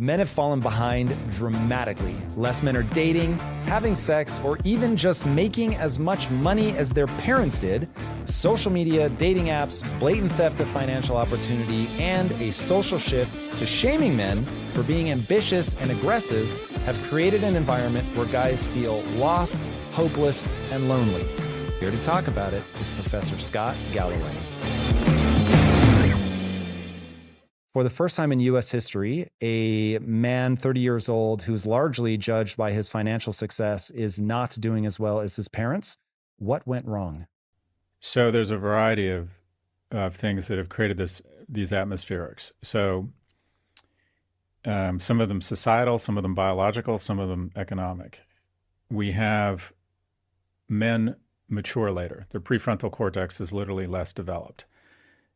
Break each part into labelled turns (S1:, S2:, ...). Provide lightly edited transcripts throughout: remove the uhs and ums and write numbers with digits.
S1: Men have fallen behind dramatically. Less men are dating, having sex, or even just making as much money as their parents did. Social media, dating apps, blatant theft of financial opportunity, and a social shift to shaming men for being ambitious and aggressive have created an environment where guys feel lost, hopeless, and lonely. Here to talk about it is Professor Scott Galloway. For the first time in U.S. history, a man 30 years old who's largely judged by his financial success is not doing as well as his parents. What went wrong?
S2: So there's a variety of things that have created these atmospherics. So some of them societal, some of them biological, some of them economic. We have men mature later. Their prefrontal cortex is literally less developed.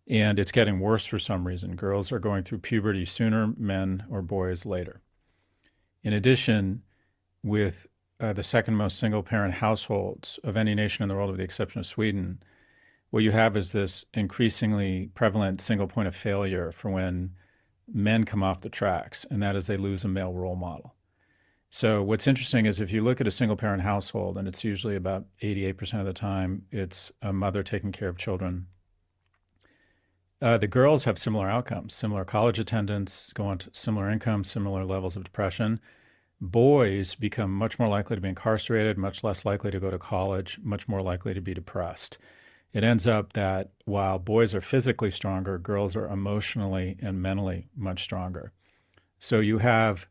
S2: And it's getting worse for some reason. Girls are going through puberty sooner, men or boys later. In addition, with the second most single-parent households of any nation in the world, with the exception of Sweden, what you have is this increasingly prevalent single point of failure for when men come off the tracks, and that is they lose a male role model. So what's interesting is if you look at a single-parent household, and it's usually about 88% of the time, it's a mother taking care of children. The girls have similar outcomes, similar college attendance, go on to similar income, similar levels of depression. Boys become much more likely to be incarcerated, much less likely to go to college, much more likely to be depressed. It ends up that while boys are physically stronger, girls are emotionally and mentally much stronger. So you have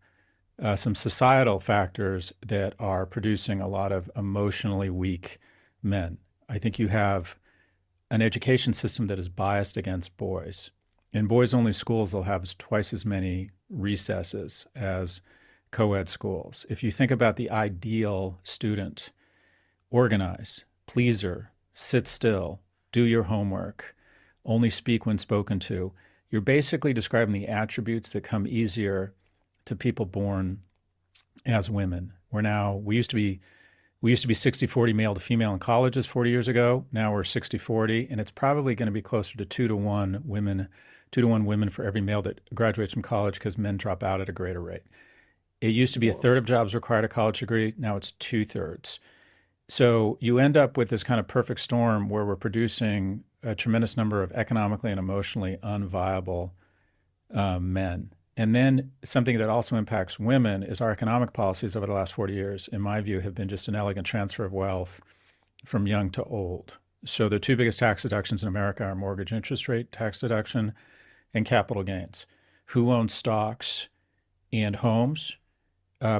S2: some societal factors that are producing a lot of emotionally weak men. I think you have an education system that is biased against boys. In boys-only schools, they'll have twice as many recesses as co-ed schools. If you think about the ideal student, organize, pleaser, sit still, do your homework, only speak when spoken to, you're basically describing the attributes that come easier to people born as women. We used to be 60-40 male to female in colleges 40 years ago. Now we're 60-40, and it's probably going to be closer to 2-to-1 women for every male that graduates from college because men drop out at a greater rate. It used to be a third of jobs required a college degree. Now it's 2/3. So you end up with this kind of perfect storm where we're producing a tremendous number of economically and emotionally unviable men. And then something that also impacts women is our economic policies over the last 40 years, in my view, have been just an elegant transfer of wealth from young to old. So the two biggest tax deductions in America are mortgage interest rate tax deduction and capital gains. Who owns stocks and homes?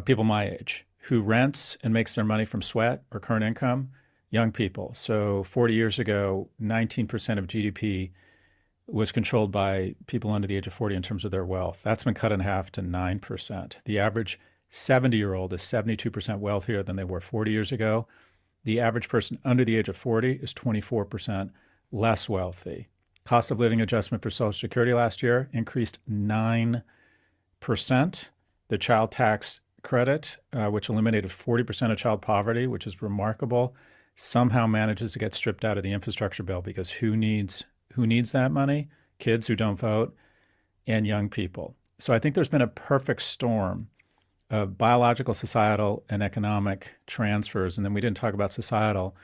S2: People my age. Who rents and makes their money from sweat or current income? Young people. So 40 years ago, 19% of GDP was controlled by people under the age of 40 in terms of their wealth. That's been cut in half to 9%. The average 70-year-old is 72% wealthier than they were 40 years ago. The average person under the age of 40 is 24% less wealthy. Cost of living adjustment for Social Security last year increased 9%. The child tax credit, which eliminated 40% of child poverty, which is remarkable, somehow manages to get stripped out of the infrastructure bill because who needs that money? Kids who don't vote and young people. So I think there's been a perfect storm of biological, societal, and economic transfers. And then we didn't talk about societal.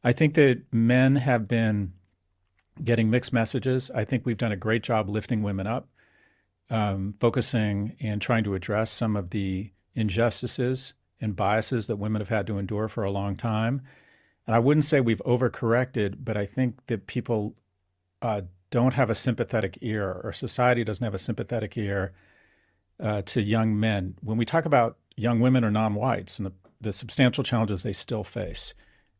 S2: I think that men have been getting mixed messages. I think we've done a great job lifting women up, focusing and trying to address some of the injustices and biases that women have had to endure for a long time. And I wouldn't say we've overcorrected, but I think that people don't have a sympathetic ear, or society doesn't have a sympathetic ear to young men. When we talk about young women or non-whites and the substantial challenges they still face,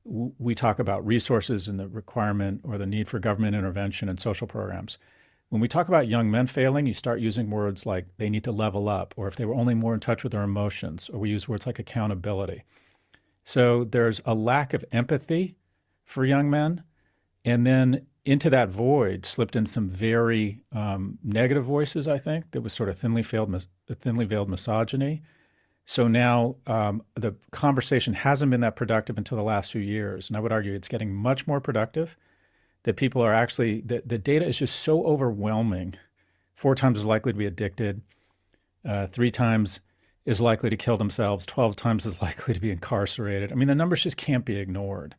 S2: we talk about resources and the requirement or the need for government intervention and social programs. When we talk about young men failing, you start using words like they need to level up, or if they were only more in touch with their emotions, or we use words like accountability. So there's a lack of empathy for young men. And then into that void slipped in some very negative voices, I think, that was sort of thinly veiled misogyny. So now the conversation hasn't been that productive until the last few years. And I would argue it's getting much more productive, that people are actually, the data is just so overwhelming, 4 times as likely to be addicted, three times as likely to kill themselves, 12 times as likely to be incarcerated. I mean, the numbers just can't be ignored.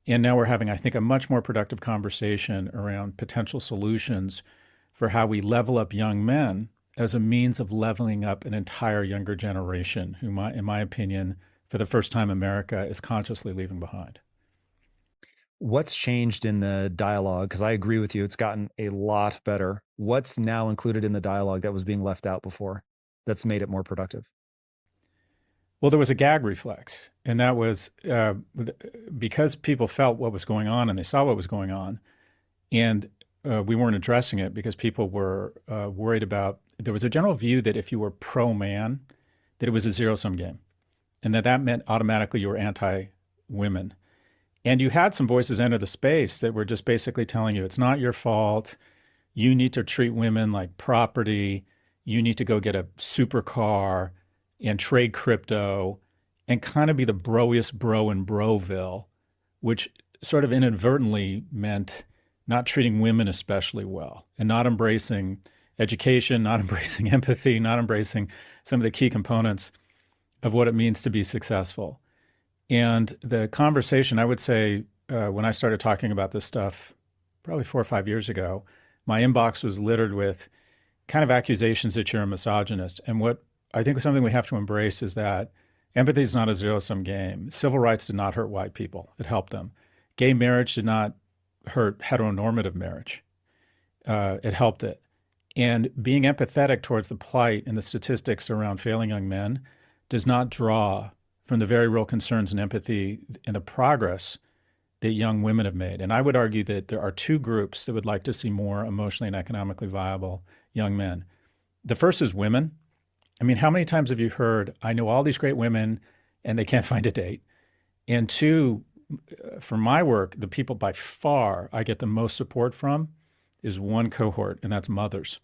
S2: And now we're having, I think, a much more productive conversation around potential solutions for how we level up young men as a means of leveling up an entire younger generation who, in my opinion, for the first time, America is consciously leaving behind.
S1: What's changed in the dialogue? Because I agree with you, it's gotten a lot better. What's now included in the dialogue that was being left out before that's made it more productive?
S2: Well, there was a gag reflex, and that was because people felt what was going on and they saw what was going on, and we weren't addressing it because people were worried about. There was a general view that if you were pro man, that it was a zero sum game, and that meant automatically you were anti women. And you had some voices enter the space that were just basically telling you it's not your fault. You need to treat women like property. You need to go get a supercar and trade crypto and kind of be the broiest bro in Broville, which sort of inadvertently meant not treating women especially well and not embracing education, not embracing empathy, not embracing some of the key components of what it means to be successful. And the conversation, I would say, when I started talking about this stuff, probably 4 or 5 years ago, my inbox was littered with kind of accusations that you're a misogynist. And what I think something we have to embrace is that empathy is not a zero-sum game. Civil rights did not hurt white people. It helped them. Gay marriage did not hurt heteronormative marriage. It helped it. And being empathetic towards the plight and the statistics around failing young men does not draw from the very real concerns and empathy and the progress that young women have made. And I would argue that there are two groups that would like to see more emotionally and economically viable young men. The first is women. I mean, how many times have you heard, I know all these great women and they can't find a date? And two, for my work, the people by far I get the most support from is one cohort, and that's mothers.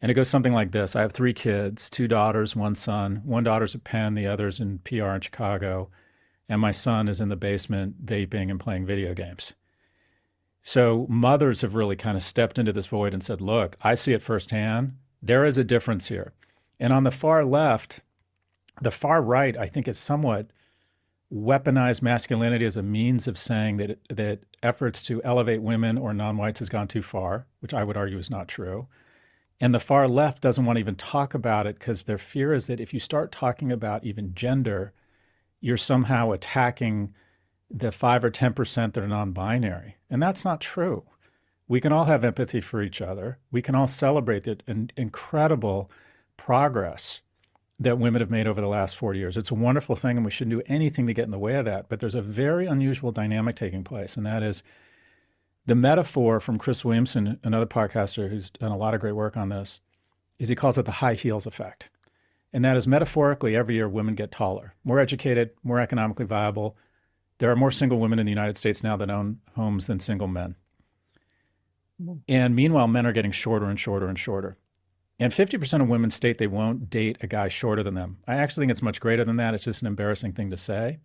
S2: And it goes something like this. I have 3 kids, 2 daughters, 1 son. One daughter's at Penn, the other's in PR in Chicago. And my son is in the basement vaping and playing video games. So mothers have really kind of stepped into this void and said, look, I see it firsthand. There is a difference here. And on the far left, the far right, I think, is somewhat weaponized masculinity as a means of saying that efforts to elevate women or non-whites has gone too far, which I would argue is not true. And the far left doesn't want to even talk about it because their fear is that if you start talking about even gender, you're somehow attacking the 5 or 10% that are non-binary. And that's not true. We can all have empathy for each other. We can all celebrate the incredible progress that women have made over the last 40 years. It's a wonderful thing, and we shouldn't do anything to get in the way of that. But there's a very unusual dynamic taking place, and that is the metaphor from Chris Williamson, another podcaster who's done a lot of great work on this, is he calls it the high heels effect. And that is metaphorically, every year women get taller, more educated, more economically viable. There are more single women in the United States now that own homes than single men. And meanwhile, men are getting shorter and shorter and shorter. And 50% of women state they won't date a guy shorter than them. I actually think it's much greater than that. It's just an embarrassing thing to say.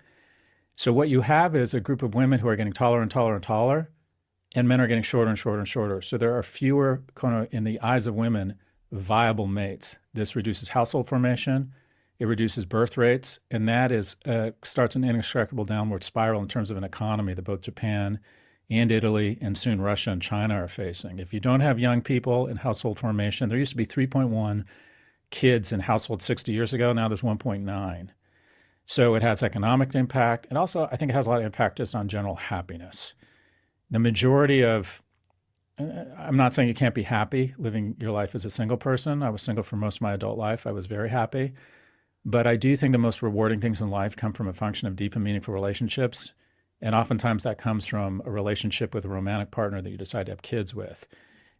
S2: So what you have is a group of women who are getting taller and taller and taller, and men are getting shorter and shorter and shorter. So there are fewer, kind of, in the eyes of women, viable mates. This reduces household formation, it reduces birth rates, and that is starts an inextricable downward spiral in terms of an economy that both Japan and Italy and soon Russia and China are facing. If you don't have young people in household formation, there used to be 3.1 kids in households 60 years ago. Now there's 1.9. So it has economic impact. And also, I think it has a lot of impact just on general happiness. The majority of, I'm not saying you can't be happy living your life as a single person. I was single for most of my adult life. I was very happy. But I do think the most rewarding things in life come from a function of deep and meaningful relationships. And oftentimes that comes from a relationship with a romantic partner that you decide to have kids with.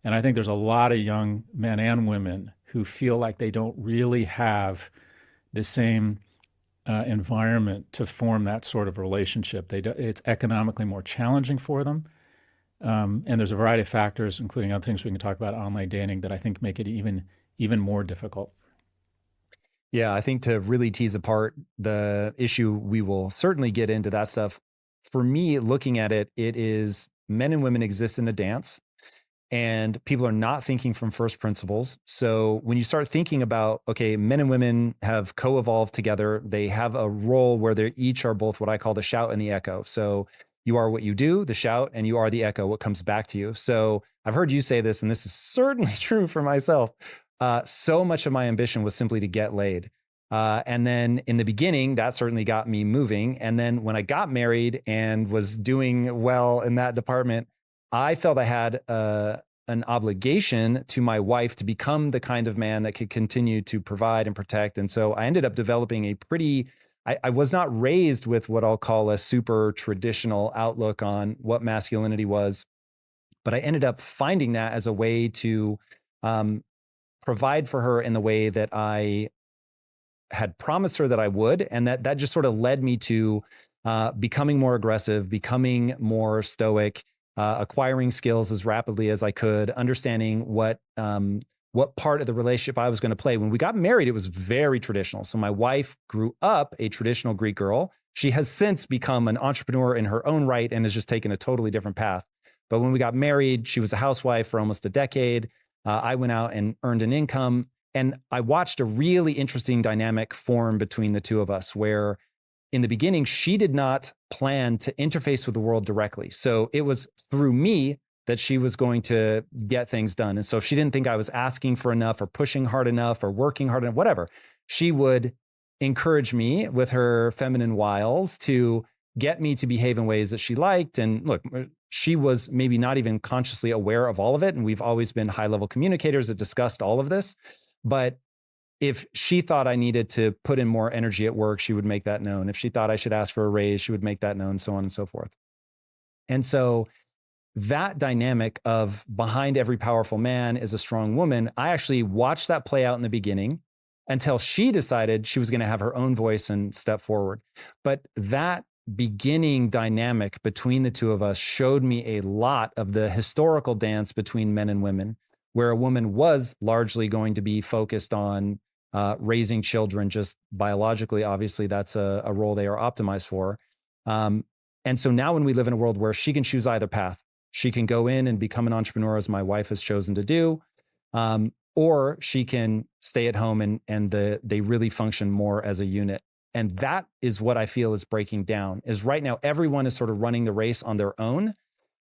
S2: And I think there's a lot of young men and women who feel like they don't really have the same environment to form that sort of relationship. It's economically more challenging for them. And there's a variety of factors, including other things we can talk about, online dating, that I think make it even more difficult.
S1: Yeah, I think to really tease apart the issue, we will certainly get into that stuff. For me, looking at it, it is men and women exist in a dance. and people are not thinking from first principles. So when you start thinking about, okay, men and women have co-evolved together, they have a role where they each are both what I call the shout and the echo. So you are what you do, the shout, and you are the echo, what comes back to you. So I've heard you say this, and this is certainly true for myself. So much of my ambition was simply to get laid. And then in the beginning, that certainly got me moving. And then when I got married and was doing well in that department, I felt I had an obligation to my wife to become the kind of man that could continue to provide and protect. And so I ended up developing a pretty, I was not raised with what I'll call a super traditional outlook on what masculinity was, but I ended up finding that as a way to provide for her in the way that I had promised her that I would. And that just sort of led me to becoming more aggressive, becoming more stoic, acquiring skills as rapidly as I could, understanding what part of the relationship I was going to play. When we got married, it was very traditional. So my wife grew up a traditional Greek girl. She has since become an entrepreneur in her own right and has just taken a totally different path. But when we got married, she was a housewife for almost a decade. I went out and earned an income. And I watched a really interesting dynamic form between the two of us, where in the beginning, she did not plan to interface with the world directly. So it was through me that she was going to get things done. And so if she didn't think I was asking for enough or pushing hard enough or working hard enough, whatever, she would encourage me with her feminine wiles to get me to behave in ways that she liked. And look, she was maybe not even consciously aware of all of it. And we've always been high-level communicators that discussed all of this. But if she thought I needed to put in more energy at work, she would make that known. If she thought I should ask for a raise, she would make that known, so on and so forth. And so that dynamic of behind every powerful man is a strong woman, I actually watched that play out in the beginning until she decided she was going to have her own voice and step forward. But that beginning dynamic between the two of us showed me a lot of the historical dance between men and women, where a woman was largely going to be focused on raising children, just biologically. Obviously, that's a role they are optimized for. And so now when we live in a world where she can choose either path, she can go in and become an entrepreneur, as my wife has chosen to do, or she can stay at home and they really function more as a unit. And that is what I feel is breaking down, is right now everyone is sort of running the race on their own.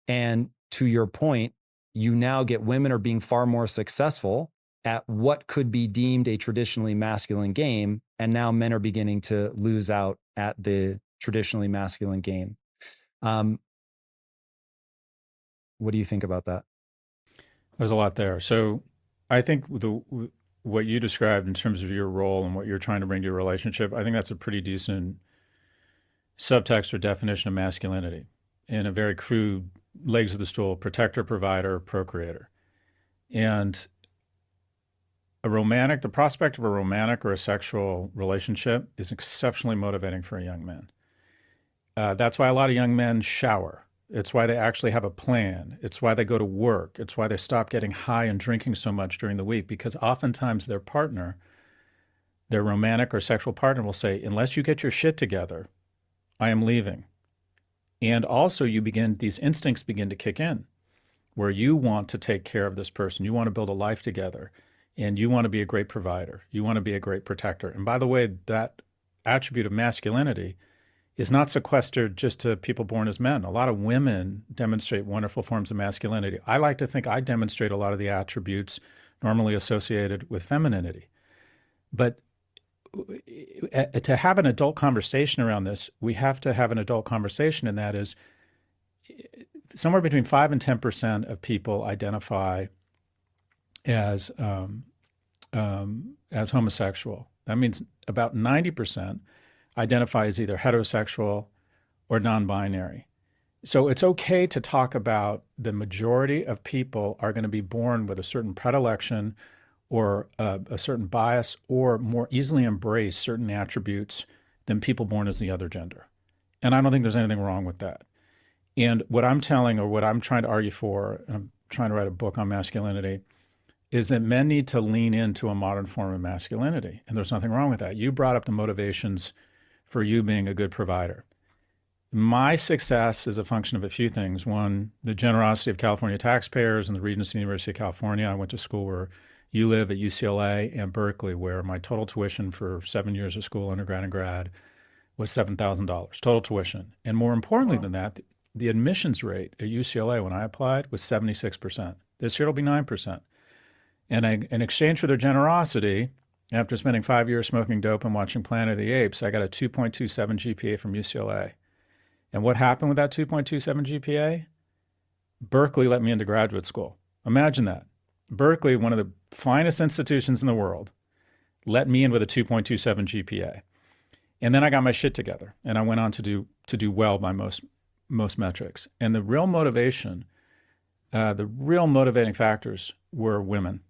S1: And to your point, you now get women are being far more successful at what could be deemed a traditionally masculine game. And now men are beginning to lose out at the traditionally masculine game. What do you think about that?
S2: There's a lot there. So I think what you described in terms of your role and what you're trying to bring to your relationship, I think that's a pretty decent subtext or definition of masculinity in a very crude legs of the stool: protector, provider, procreator. And the prospect of a romantic or a sexual relationship is exceptionally motivating for a young man. That's why a lot of young men shower. It's why they actually have a plan. It's why they go to work. It's why they stop getting high and drinking so much during the week, because oftentimes their partner, their romantic or sexual partner, will say, unless you get your shit together, I am leaving. And also these instincts begin to kick in, where you want to take care of this person. You want to build a life together, and you want to be a great provider. You want to be a great protector. And by the way, that attribute of masculinity is not sequestered just to people born as men. A lot of women demonstrate wonderful forms of masculinity. I like to think I demonstrate a lot of the attributes normally associated with femininity. But to have an adult conversation around this, we have to have an adult conversation, and that is somewhere between 5 and 10% of people identify as homosexual. That means about 90% identify as either heterosexual or non-binary. So it's okay to talk about the majority of people are going to be born with a certain predilection or a certain bias, or more easily embrace certain attributes than people born as the other gender. And I don't think there's anything wrong with that. And what I'm telling, or what I'm trying to argue for, and I'm trying to write a book on masculinity, is that men need to lean into a modern form of masculinity. And there's nothing wrong with that. You brought up the motivations for you being a good provider. my success is a function of a few things. One, the generosity of California taxpayers and the Regents of the University of California. I went to school where you live at UCLA and Berkeley, where my total tuition for 7 years of school, undergrad and grad, was $7,000 total tuition. And more importantly than that, the admissions rate at UCLA when I applied was 76%. This year it'll be 9%. And in exchange for their generosity, after spending 5 years smoking dope and watching Planet of the Apes, I got a 2.27 GPA from UCLA. And what happened with that 2.27 GPA? Berkeley let me into graduate school. Imagine that. Berkeley, one of the finest institutions in the world, let me in with a 2.27 GPA. And then I got my shit together and I went on to do well by most metrics. And the real motivation, the real motivating factors were women.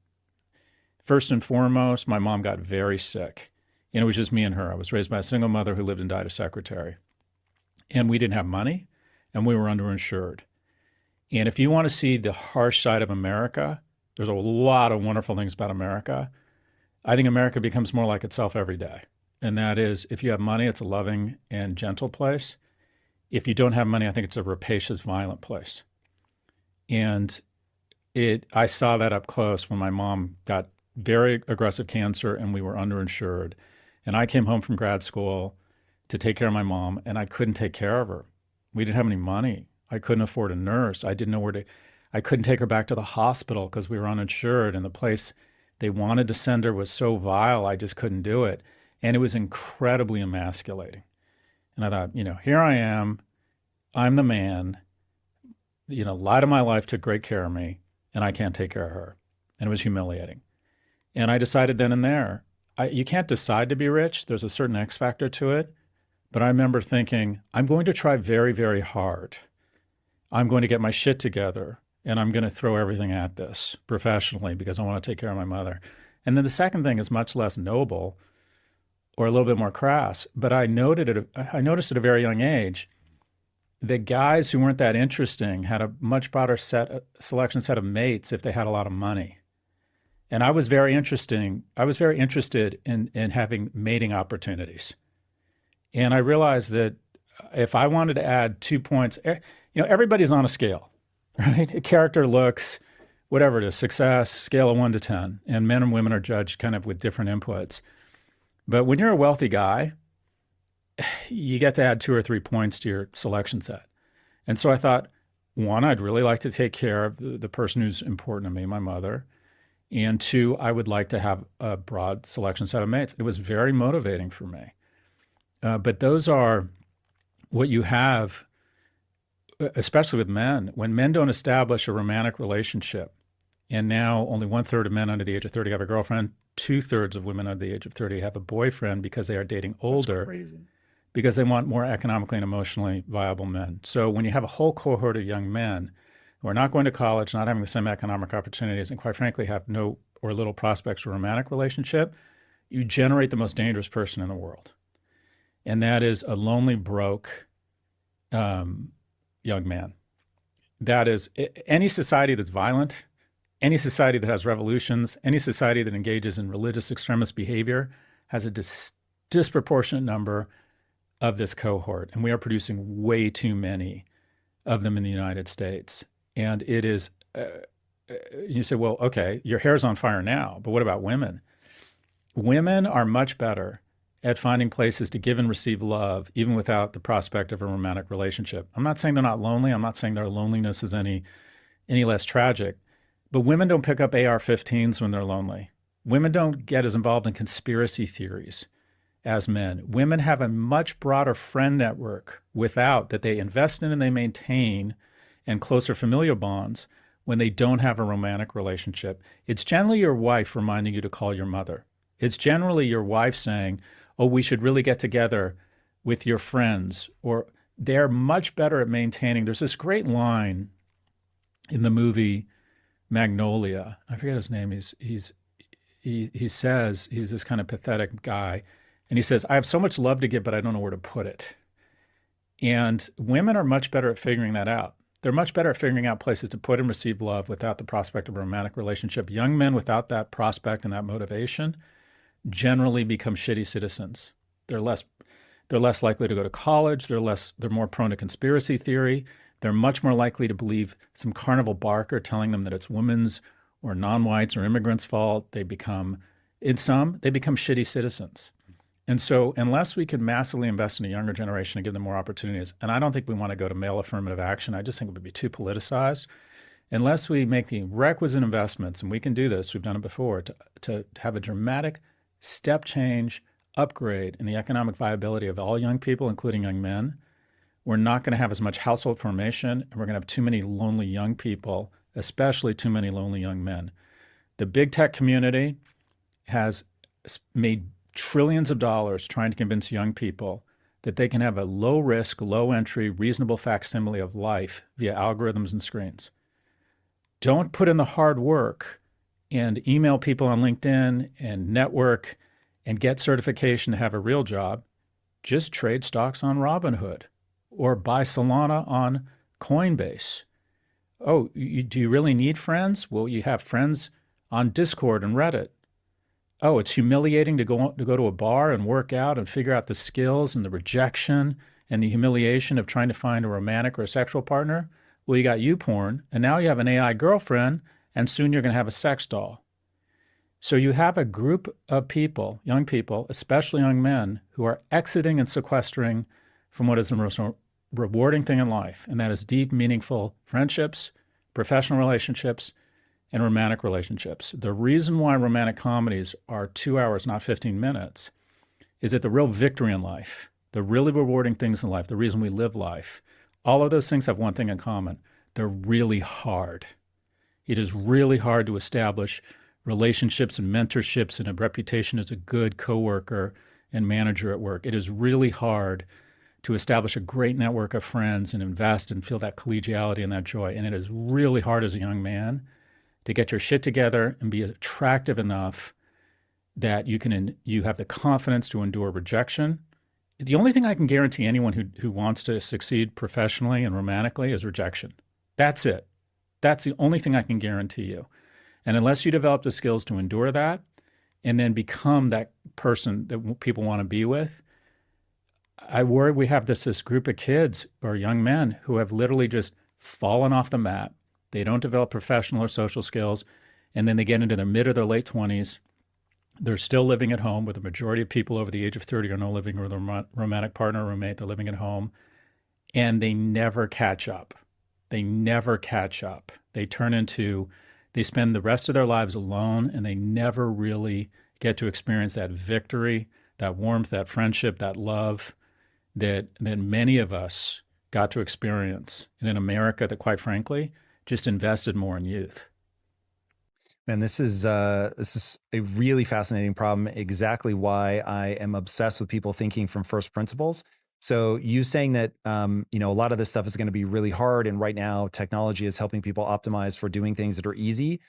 S2: First and foremost, my mom got very sick, and it was just me and her. I was raised by a single mother who lived and died a secretary. And we didn't have money, and we were underinsured. And if you want to see the harsh side of America, there's a lot of wonderful things about America. I think America becomes more like itself every day. And that is, if you have money, it's a loving and gentle place. If you don't have money, I think it's a rapacious, violent place. And I saw that up close when my mom got very aggressive cancer and we were underinsured. And I came home from grad school to take care of my mom, and I couldn't take care of her. We didn't have any money. I couldn't afford a nurse. I didn't know I couldn't take her back to the hospital because we were uninsured, and the place they wanted to send her was so vile, I just couldn't do it. And it was incredibly emasculating. And I thought, here I am, I'm the man, light of my life took great care of me, and I can't take care of her. And it was humiliating. And I decided then and there, you can't decide to be rich. There's a certain X factor to it. But I remember thinking, I'm going to try very, very hard. I'm going to get my shit together, and I'm going to throw everything at this professionally because I want to take care of my mother. And then the second thing is much less noble or a little bit more crass. But I noticed at a very young age that guys who weren't that interesting had a much broader selection set of mates if they had a lot of money. And I was very interested in having mating opportunities. And I realized that if I wanted to add 2 points, everybody's on a scale, right? Character, looks, whatever it is, success, scale of 1 to 10. And men and women are judged kind of with different inputs. But when you're a wealthy guy, you get to add 2 or 3 points to your selection set. And so I thought, one, I'd really like to take care of the person who's important to me, my mother. And two, I would like to have a broad selection set of mates. It was very motivating for me. But those are what you have, especially with men. When men don't establish a romantic relationship, and now only 1/3 of men under the age of 30 have a girlfriend, 2/3 of women under the age of 30 have a boyfriend because they are dating older, because they want more economically and emotionally viable men. So when you have a whole cohort of young men who are not going to college, not having the same economic opportunities, and quite frankly have no or little prospects for a romantic relationship, you generate the most dangerous person in the world. And that is a lonely, broke young man. That is any society that's violent, any society that has revolutions, any society that engages in religious extremist behavior has a disproportionate number of this cohort. And we are producing way too many of them in the United States. And it is, you say, well, okay, your hair's on fire now, but what about women? Women are much better at finding places to give and receive love, even without the prospect of a romantic relationship. I'm not saying they're not lonely. I'm not saying their loneliness is any less tragic. But women don't pick up AR-15s when they're lonely. Women don't get as involved in conspiracy theories as men. Women have a much broader friend network that they invest in and they maintain, and closer familial bonds when they don't have a romantic relationship. It's generally your wife reminding you to call your mother. It's generally your wife saying, oh, we should really get together with your friends. Or they're much better at maintaining. There's this great line in the movie Magnolia. I forget his name. He says, he's this kind of pathetic guy. And he says, I have so much love to give, but I don't know where to put it. And women are much better at figuring that out. They're much better at figuring out places to put and receive love without the prospect of a romantic relationship. Young men without that prospect and that motivation generally become shitty citizens. They're less They're less likely to go to college. They're more prone to conspiracy theory. They're much more likely to believe some carnival barker telling them that it's women's or non-whites or immigrants' fault. They become shitty citizens. And so, unless we can massively invest in a younger generation and give them more opportunities, and I don't think we want to go to male affirmative action, I just think it would be too politicized. Unless we make the requisite investments, and we can do this, we've done it before, to have a dramatic step change upgrade in the economic viability of all young people, including young men, we're not going to have as much household formation, and we're going to have too many lonely young people, especially too many lonely young men. The big tech community has made trillions of dollars trying to convince young people that they can have a low risk, low entry, reasonable facsimile of life via algorithms and screens. Don't put in the hard work and email people on LinkedIn and network and get certification to have a real job. Just trade stocks on Robinhood or buy Solana on Coinbase. Oh, do you really need friends? Well, you have friends on Discord and Reddit. Oh, it's humiliating to go to a bar and work out and figure out the skills and the rejection and the humiliation of trying to find a romantic or a sexual partner. Well, you got YouPorn, and now you have an AI girlfriend, and soon you're going to have a sex doll. So you have a group of people, young people, especially young men, who are exiting and sequestering from what is the most rewarding thing in life, and that is deep, meaningful friendships, professional relationships, and romantic relationships. The reason why romantic comedies are 2 hours, not 15 minutes, is that the real victory in life, the really rewarding things in life, the reason we live life, all of those things have one thing in common. They're really hard. It is really hard to establish relationships and mentorships and a reputation as a good coworker and manager at work. It is really hard to establish a great network of friends and invest and feel that collegiality and that joy. And it is really hard as a young man to get your shit together and be attractive enough that you have the confidence to endure rejection. The only thing I can guarantee anyone who wants to succeed professionally and romantically is rejection. That's it. That's the only thing I can guarantee you. And unless you develop the skills to endure that and then become that person that people want to be with, I worry we have this group of kids or young men who have literally just fallen off the map. They don't develop professional or social skills, and then they get into their mid or their late 20s. They're still living at home, where the majority of people over the age of 30 are no living with a romantic partner or roommate. They're living at home, and they never catch up. They never catch up. They spend the rest of their lives alone, and they never really get to experience that victory, that warmth, that friendship, that love that many of us got to experience in an America that, quite frankly, just invested more in youth.
S1: Man, this is a really fascinating problem. Exactly why I am obsessed with people thinking from first principles. So you saying that a lot of this stuff is going to be really hard, and right now technology is helping people optimize for doing things that are easy.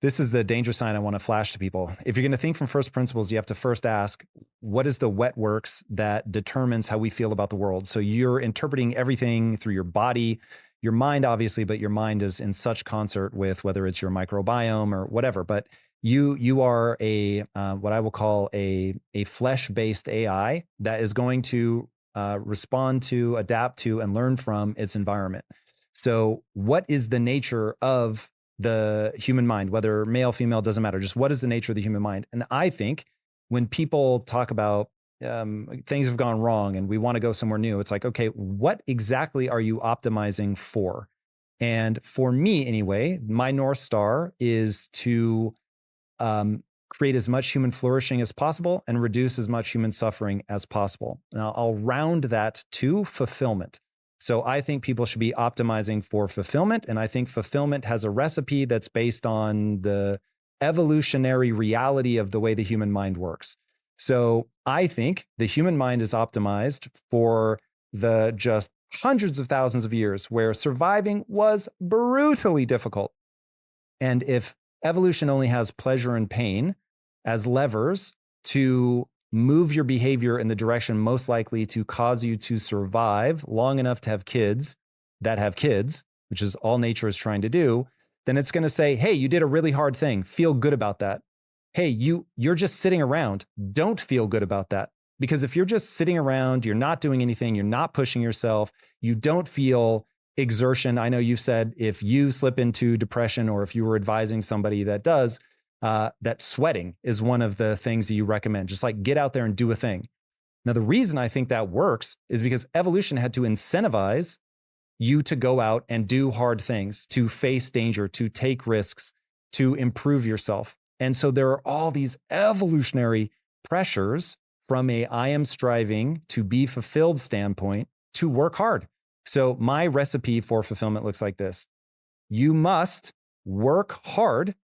S1: This is the danger sign I want to flash to people. If you're going to think from first principles, you have to first ask, what is the wet works that determines how we feel about the world? So you're interpreting everything through your body, your mind, obviously, but your mind is in such concert with whether it's your microbiome or whatever. But you are what I will call a flesh-based AI that is going to respond to, adapt to, and learn from its environment. So what is the nature of the human mind, whether male, female, doesn't matter. Just what is the nature of the human mind? And I think when people talk about things have gone wrong and we want to go somewhere new, it's like, okay, what exactly are you optimizing for? And for me, anyway, my North Star is to create as much human flourishing as possible and reduce as much human suffering as possible. Now, I'll round that to fulfillment. So I think people should be optimizing for fulfillment. And I think fulfillment has a recipe that's based on the evolutionary reality of the way the human mind works. So I think the human mind is optimized for the just hundreds of thousands of years where surviving was brutally difficult. And if evolution only has pleasure and pain as levers to move your behavior in the direction most likely to cause you to survive long enough to have kids that have kids, which is all nature is trying to do, then it's going to say, hey, you did a really hard thing. Feel good about that. Hey, you're just sitting around. Don't feel good about that. Because if you're just sitting around, you're not doing anything, you're not pushing yourself, you don't feel exertion. I know you've said if you slip into depression or if you were advising somebody that does, that sweating is one of the things that you recommend. Just like get out there and do a thing. Now, the reason I think that works is because evolution had to incentivize you to go out and do hard things, to face danger, to take risks, to improve yourself. And so there are all these evolutionary pressures from a I am striving to be fulfilled standpoint to work hard. So my recipe for fulfillment looks like this. You must work hard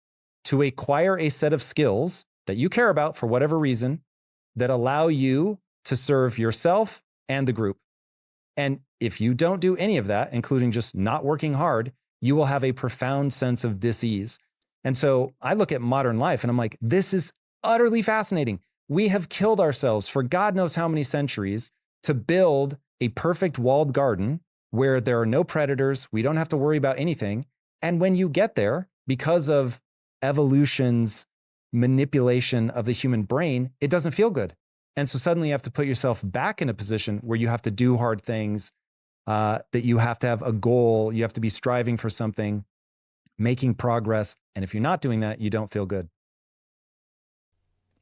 S1: to acquire a set of skills that you care about for whatever reason that allow you to serve yourself and the group. And if you don't do any of that, including just not working hard, you will have a profound sense of dis-ease. And so I look at modern life and I'm like, this is utterly fascinating. We have killed ourselves for God knows how many centuries to build a perfect walled garden where there are no predators. We don't have to worry about anything. And when you get there, because of evolution's manipulation of the human brain, it doesn't feel good. And so suddenly you have to put yourself back in a position where you have to do hard things, that you have to have a goal, you have to be striving for something, making progress. And if you're not doing that, you don't feel good.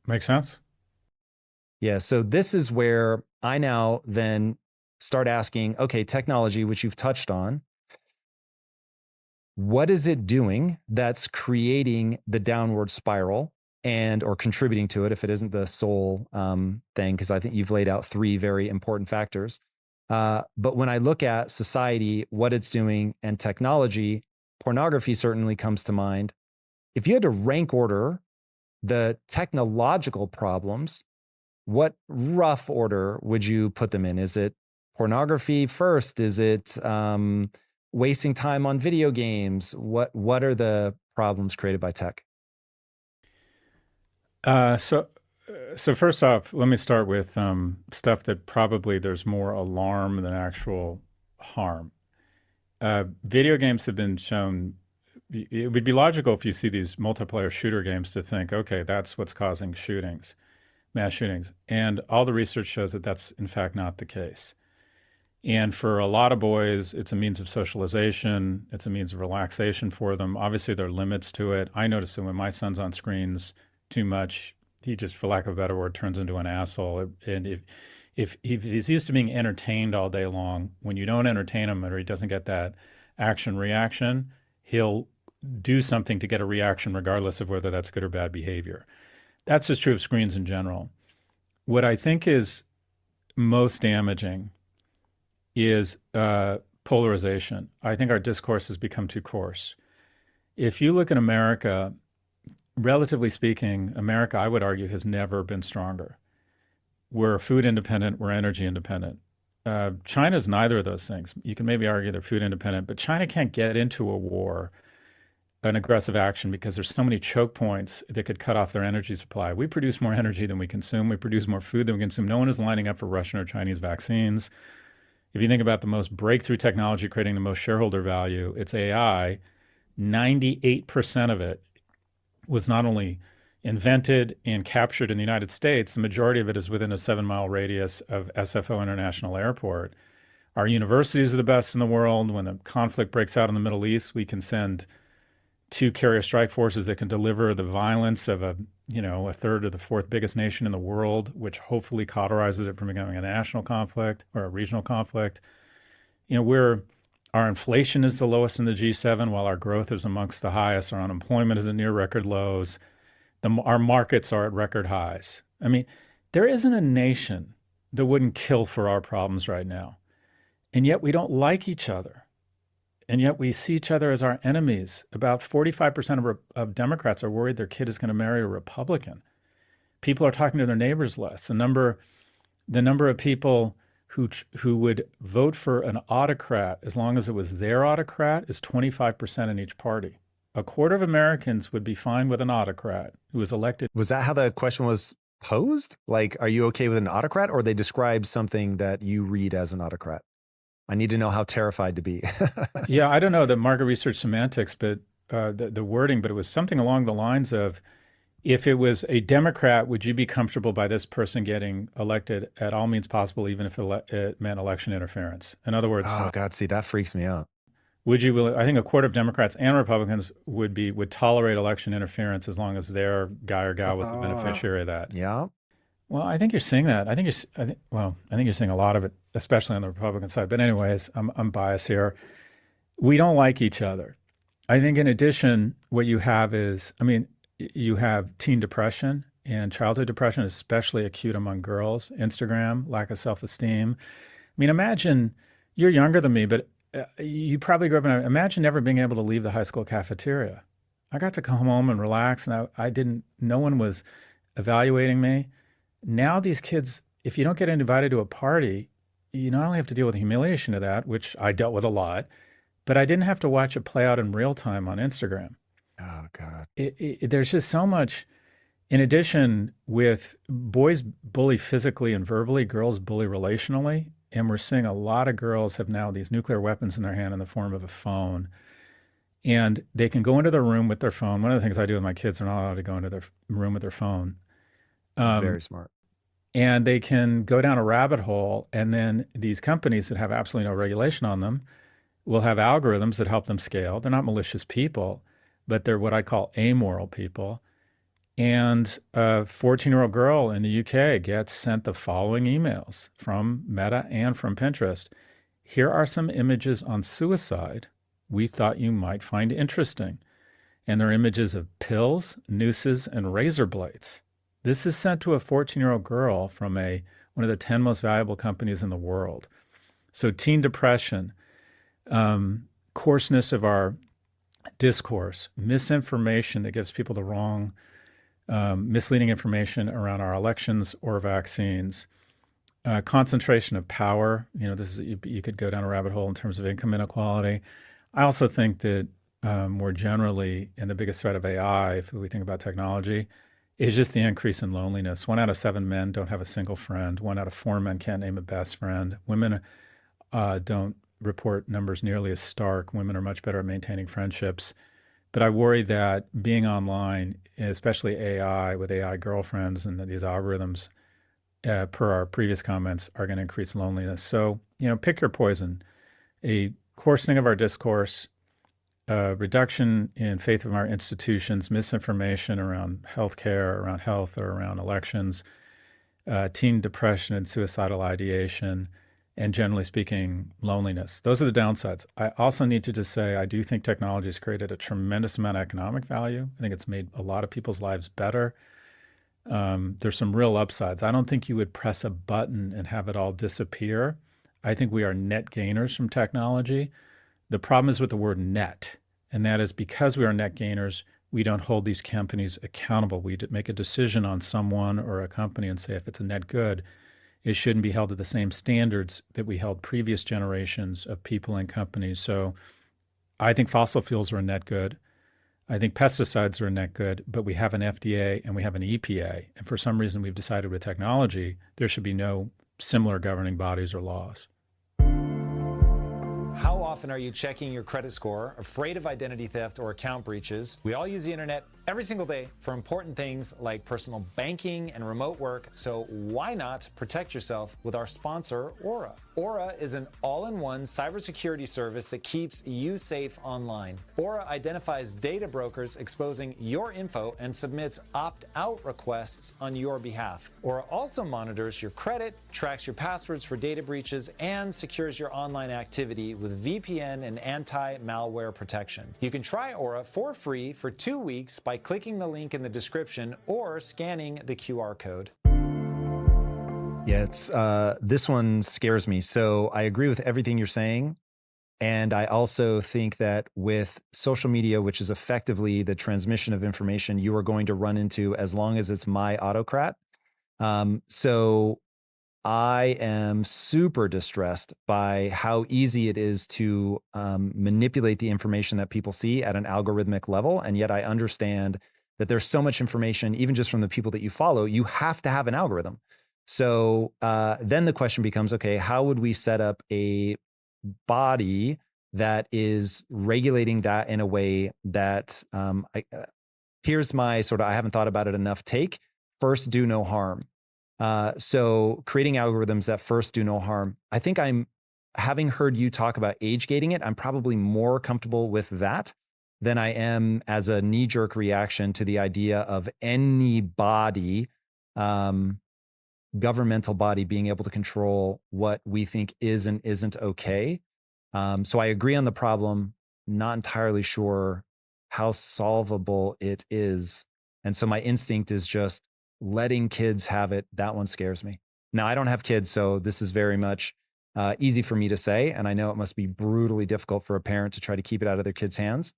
S2: Makes sense.
S1: Yeah. So this is where I now then start asking, okay, technology, which you've touched on, what is it doing that's creating the downward spiral and or contributing to it if it isn't the sole thing? Because I think you've laid out three very important factors. But when I look at society, what it's doing and technology, pornography certainly comes to mind. If you had to rank order the technological problems, what rough order would you put them in? Is it pornography first? Is it wasting time on video games? What are the problems created by tech?
S2: So first off, let me start with stuff that probably there's more alarm than actual harm. Video games have been shown. It would be logical if you see these multiplayer shooter games to think, okay, that's what's causing shootings, mass shootings. And all the research shows that that's in fact not the case. And for a lot of boys, it's a means of socialization. It's a means of relaxation for them. Obviously, there are limits to it. I notice that when my son's on screens too much, he just, for lack of a better word, turns into an asshole. And if he's used to being entertained all day long, when you don't entertain him or he doesn't get that action reaction, he'll do something to get a reaction regardless of whether that's good or bad behavior. That's just true of screens in general. What I think is most damaging is polarization. I think our discourse has become too coarse. If you look at America, relatively speaking, America, I would argue, has never been stronger. We're food independent, we're energy independent. China's neither of those things. You can maybe argue they're food independent, but China can't get into a war, an aggressive action, because there's so many choke points that could cut off their energy supply. We produce more energy than we consume. We produce more food than we consume. No one is lining up for Russian or Chinese vaccines. If you think about the most breakthrough technology creating the most shareholder value, it's AI. 98% of it was not only invented and captured in the United States, the majority of it is within a 7-mile radius of SFO International Airport. Our universities are the best in the world. When a conflict breaks out in the Middle East, we can send 2 carrier strike forces that can deliver the violence of a third or the fourth biggest nation in the world, which hopefully cauterizes it from becoming a national conflict or a regional conflict. Our inflation is the lowest in the G7, while our growth is amongst the highest. Our unemployment is at near record lows. Our markets are at record highs. I mean, there isn't a nation that wouldn't kill for our problems right now. And yet we don't like each other. And yet we see each other as our enemies. About 45% of Democrats are worried their kid is going to marry a Republican. People are talking to their neighbors less. The number of people who would vote for an autocrat as long as it was their autocrat is 25% in each party. A quarter of Americans would be fine with an autocrat who was elected.
S1: Was that how the question was posed? Like, are you okay with an autocrat, or they describe something that you read as an autocrat? I need to know how terrified to be.
S2: Yeah, I don't know the market research semantics, but the wording, but it was something along the lines of, If it was a Democrat, would you be comfortable by this person getting elected at all means possible, even if it meant election interference? In other words,
S1: Oh God, see, that freaks me out.
S2: would you? I think a quarter of Democrats and Republicans would tolerate election interference as long as their guy or gal was the beneficiary of that.
S1: Yeah.
S2: Well, I think you're seeing that. I think you're seeing a lot of it, especially on the Republican side. But anyways, I'm biased here. We don't like each other. I think in addition, what you have is, I mean, you have teen depression and childhood depression, especially acute among girls, Instagram, lack of self-esteem. I mean, imagine you're younger than me, but you probably grew up imagine never being able to leave the high school cafeteria. I got to come home and relax, and I didn't, no one was evaluating me. Now these kids, if you don't get invited to a party, you not only have to deal with the humiliation of that, which I dealt with a lot, but I didn't have to watch it play out in real time on Instagram.
S1: Oh God.
S2: There's just so much. In addition, with boys bully physically and verbally, girls bully relationally. And we're seeing a lot of girls have now these nuclear weapons in their hand in the form of a phone. And they can go into their room with their phone. One of the things I do with my kids, they're not allowed to go into their room with their phone.
S1: Very smart.
S2: And they can go down a rabbit hole. And then these companies that have absolutely no regulation on them will have algorithms that help them scale. They're not malicious people, but they're what I call amoral people. And a 14-year-old girl in the UK gets sent the following emails from Meta and from Pinterest. Here are some images on suicide we thought you might find interesting. And they're images of pills, nooses, and razor blades. This is sent to a 14-year-old girl from one of the 10 most valuable companies in the world. So teen depression, coarseness of our discourse, misinformation that gives people the wrong, misleading information around our elections or vaccines, concentration of power. You could go down a rabbit hole in terms of income inequality. I also think that more generally, and the biggest threat of AI, if we think about technology, is just the increase in loneliness. 1 out of 7 men don't have a single friend. 1 out of 4 men can't name a best friend. Women don't report numbers nearly as stark. Women are much better at maintaining friendships. But I worry that being online, especially AI with AI girlfriends and these algorithms, per our previous comments, are going to increase loneliness. So, pick your poison. A coarsening of our discourse, reduction in faith of our institutions, misinformation around healthcare, around health, or around elections, teen depression and suicidal ideation, and generally speaking, loneliness. Those are the downsides. I also need to just say, I do think technology has created a tremendous amount of economic value. I think it's made a lot of people's lives better. There's some real upsides. I don't think you would press a button and have it all disappear. I think we are net gainers from technology. The problem is with the word net, and that is because we are net gainers, we don't hold these companies accountable. We make a decision on someone or a company and say if it's a net good, it shouldn't be held to the same standards that we held previous generations of people and companies. So I think fossil fuels are a net good. I think pesticides are a net good, but we have an FDA and we have an EPA. And for some reason, we've decided with technology, there should be no similar governing bodies or laws.
S1: How often are you checking your credit score, afraid of identity theft or account breaches? We all use the internet every single day for important things like personal banking and remote work, so why not protect yourself with our sponsor, Aura? Aura is an all-in-one cybersecurity service that keeps you safe online. Aura identifies data brokers exposing your info and submits opt-out requests on your behalf. Aura also monitors your credit, tracks your passwords for data breaches, and secures your online activity with VPN and anti-malware protection. You can try Aura for free for 2 weeks by clicking the link in the description or scanning the QR code. Yeah, this one scares me. So I agree with everything you're saying. And I also think that with social media, which is effectively the transmission of information, you are going to run into, as long as it's my autocrat. So I am super distressed by how easy it is to manipulate the information that people see at an algorithmic level. And yet I understand that there's so much information, even just from the people that you follow, you have to have an algorithm. So then the question becomes, okay, how would we set up a body that is regulating that in a way that here's my sort of, I haven't thought about it enough take. First, do no harm. So creating algorithms that first do no harm. I think having heard you talk about age gating it, I'm probably more comfortable with that than I am as a knee jerk reaction to the idea of anybody, governmental body being able to control what we think is and isn't okay. So I agree on the problem, not entirely sure how solvable it is. And so my instinct is just letting kids have it. That one scares me. Now, I don't have kids, so this is very much easy for me to say. And I know it must be brutally difficult for a parent to try to keep it out of their kids' hands.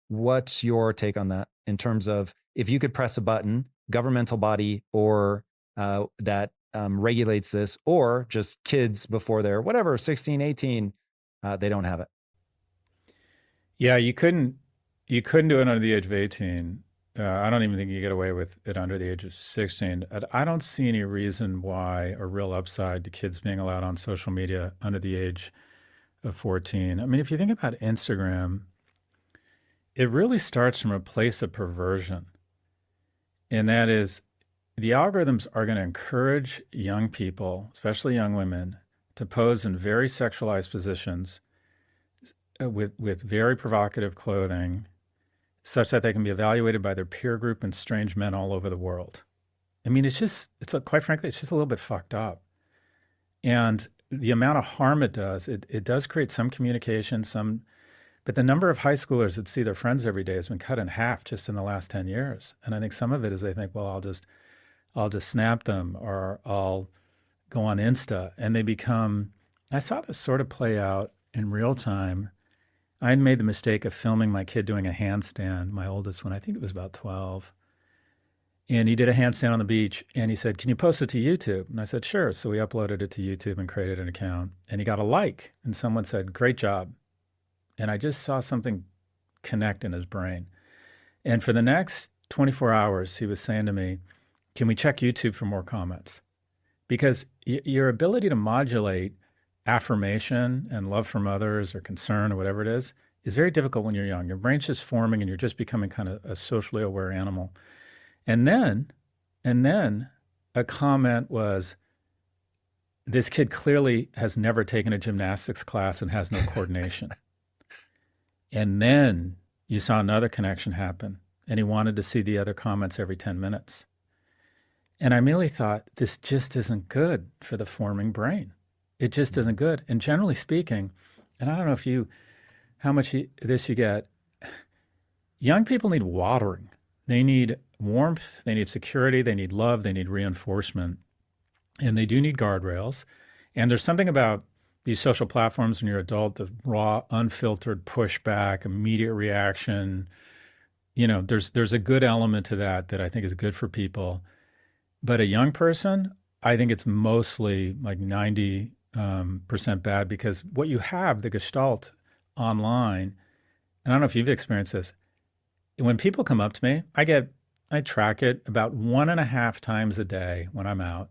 S1: What's your take on that in terms of if you could press a button, governmental body or that regulates this, or just kids before they're whatever, 16, 18, they don't have it?
S2: Yeah, you couldn't do it under the age of 18. I don't even think you get away with it under the age of 16. I don't see any reason why a real upside to kids being allowed on social media under the age of 14. I mean, if you think about Instagram, it really starts from a place of perversion. And that is the algorithms are going to encourage young people, especially young women, to pose in very sexualized positions with very provocative clothing, such that they can be evaluated by their peer group and strange men all over the world. I mean, quite frankly, it's just a little bit fucked up. And the amount of harm it does create some communication, but the number of high schoolers that see their friends every day has been cut in half just in the last 10 years. And I think some of it is they think, well, I'll just snap them or I'll go on Insta. And I saw this sort of play out in real time. I had made the mistake of filming my kid doing a handstand, my oldest one, I think it was about 12. And he did a handstand on the beach and he said, "Can you post it to YouTube?" And I said, "Sure." So we uploaded it to YouTube and created an account. And he got a like. And someone said, "Great job." And I just saw something connect in his brain. And for the next 24 hours, he was saying to me, "Can we check YouTube for more comments?" Because your ability to modulate affirmation and love from others or concern or whatever it is very difficult when you're young. Your brain's just forming and you're just becoming kind of a socially aware animal. And then a comment was, "This kid clearly has never taken a gymnastics class and has no coordination." And then you saw another connection happen, and he wanted to see the other comments every 10 minutes. And I immediately thought, this just isn't good for the forming brain. It just isn't good. And generally speaking, and I don't know how much this you get, young people need watering. They need warmth, they need security, they need love, they need reinforcement. And they do need guardrails. And there's something about these social platforms when you're an adult, the raw, unfiltered pushback, immediate reaction. There's a good element to that I think is good for people. But a young person, I think it's mostly like 90% bad, because what you have, the gestalt online, and I don't know if you've experienced this, when people come up to me, I track it about 1.5 times a day when I'm out.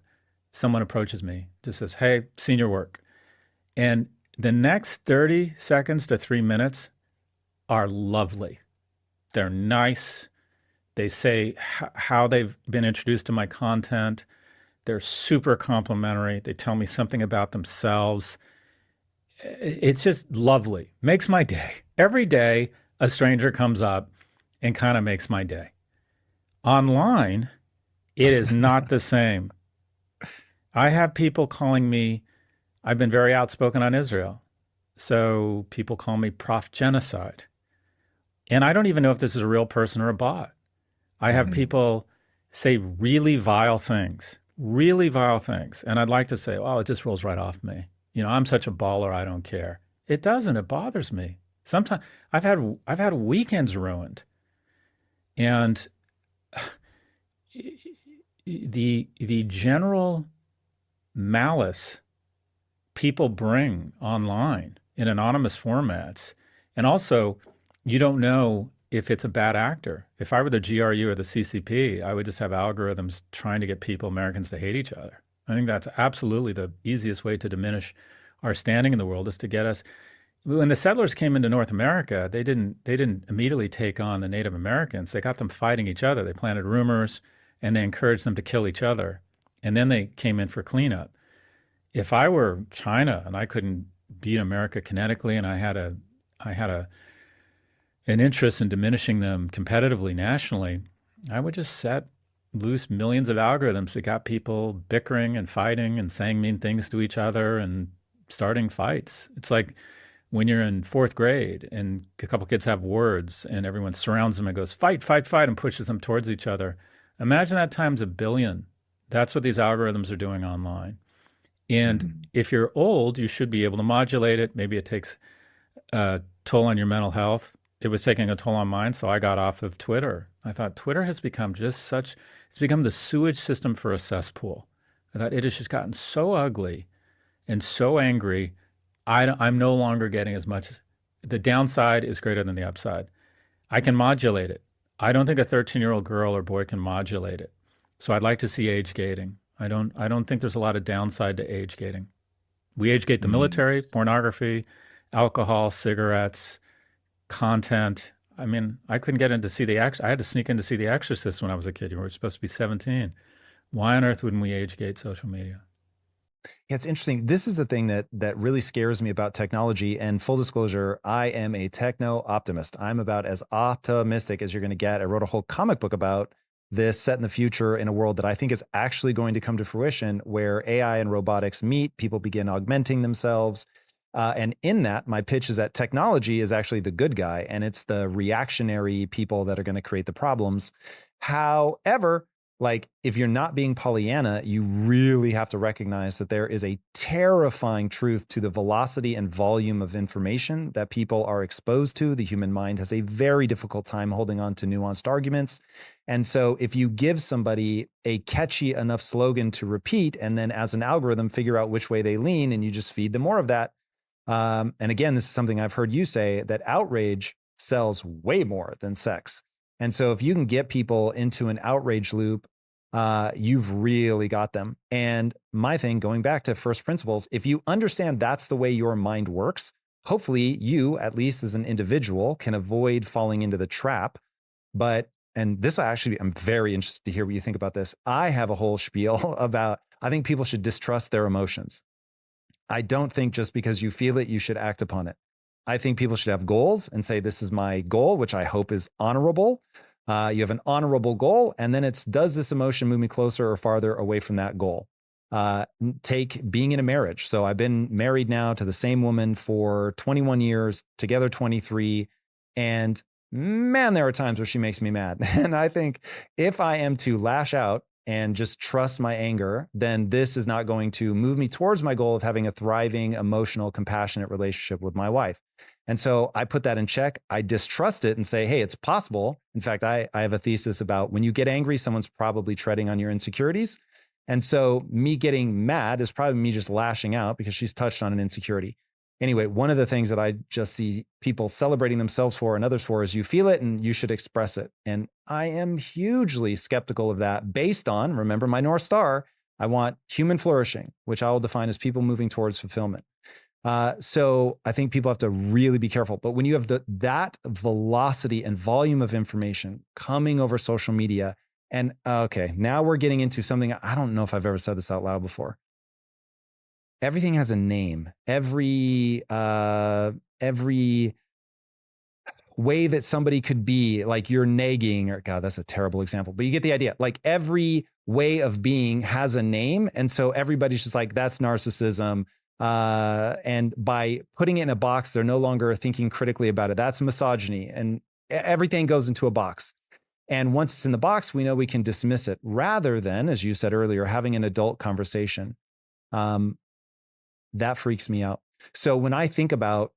S2: Someone approaches me, just says, "Hey, seen your work." And the next 30 seconds to 3 minutes are lovely. They're nice. They say how they've been introduced to my content. They're super complimentary. They tell me something about themselves. It's just lovely. Makes my day. Every day, a stranger comes up and kind of makes my day. Online, it is not the same. I have people calling me, I've been very outspoken on Israel. So people call me Prof Genocide. And I don't even know if this is a real person or a bot. I have people say really vile things. And I'd like to say, "Oh, it just rolls right off me. I'm such a baller, I don't care." It doesn't. It bothers me. Sometimes I've had weekends ruined. And the general malice people bring online in anonymous formats, and also you don't know if it's a bad actor. If I were the GRU or the CCP, I would just have algorithms trying to get Americans to hate each other. I think that's absolutely the easiest way to diminish our standing in the world, is to get us when the settlers came into North America, they didn't immediately take on the Native Americans. They got them fighting each other. They planted rumors and they encouraged them to kill each other. And then they came in for cleanup. If I were China and I couldn't beat America kinetically and I had a an interest in diminishing them competitively nationally, I would just set loose millions of algorithms that got people bickering and fighting and saying mean things to each other and starting fights. It's like when you're in fourth grade and a couple kids have words and everyone surrounds them and goes, fight, fight, fight, and pushes them towards each other. Imagine that times a billion. That's what these algorithms are doing online. And
S1: Mhm.
S2: if you're old, you should be able to modulate it. Maybe it takes a toll on your mental health. It was taking a toll on mine, so I got off of Twitter. I thought Twitter has become just such, it's become the sewage system for a cesspool. I thought it has just gotten so ugly and so angry. I'm no longer getting as much. The downside is greater than the upside. I can modulate it. I don't think a 13-year-old girl or boy can modulate it. So I'd like to see age gating. I don't think there's a lot of downside to age gating. We age gate the
S1: Mm.
S2: military, pornography, alcohol, cigarettes, content. I mean, I couldn't get in to see the I had to sneak in to see The Exorcist when I was a kid. You were supposed to be 17. Why on earth wouldn't we age gate social media?
S1: Yeah, it's interesting. This is the thing that really scares me about technology. And full disclosure, I am a techno optimist. I'm about as optimistic as you're going to get. I wrote a whole comic book about this set in the future in a world that I think is actually going to come to fruition, where AI and robotics meet, people begin augmenting themselves. And in that, my pitch is that technology is actually the good guy, and it's the reactionary people that are going to create the problems. However, like, if you're not being Pollyanna, you really have to recognize that there is a terrifying truth to the velocity and volume of information that people are exposed to. The human mind has a very difficult time holding on to nuanced arguments. And so if you give somebody a catchy enough slogan to repeat, and then as an algorithm figure out which way they lean, and you just feed them more of that. And again, this is something I've heard you say, that outrage sells way more than sex. And so if you can get people into an outrage loop, you've really got them. And my thing, going back to first principles, if you understand that's the way your mind works, hopefully you, at least as an individual, can avoid falling into the trap. But, and this actually, I'm very interested to hear what you think about this. I have a whole spiel about, I think people should distrust their emotions. I don't think just because you feel it, you should act upon it. I think people should have goals and say, this is my goal, which I hope is honorable. You have an honorable goal, and then it's, does this emotion move me closer or farther away from that goal? Take being in a marriage. So I've been married now to the same woman for 21 years, together 23. And man, there are times where she makes me mad. And I think if I am to lash out and just trust my anger, then this is not going to move me towards my goal of having a thriving, emotional, compassionate relationship with my wife. And so I put that in check. I distrust it and say, hey, it's possible. In fact, I have a thesis about when you get angry, someone's probably treading on your insecurities. And so me getting mad is probably me just lashing out because she's touched on an insecurity. Anyway, one of the things that I just see people celebrating themselves for and others for is you feel it and you should express it. And I am hugely skeptical of that based on, remember my North Star, I want human flourishing, which I will define as people moving towards fulfillment. So I think people have to really be careful. But when you have that velocity and volume of information coming over social media, and okay, now we're getting into something I don't know if I've ever said this out loud before. Everything has a name. Every way that somebody could be, like you're nagging, or God, that's a terrible example, but you get the idea. Like every way of being has a name. And so everybody's just like, that's narcissism. And by putting it in a box, they're no longer thinking critically about it. That's misogyny. And everything goes into a box. And once it's in the box, we know we can dismiss it rather than, as you said earlier, having an adult conversation. Um, that freaks me out. So when I think about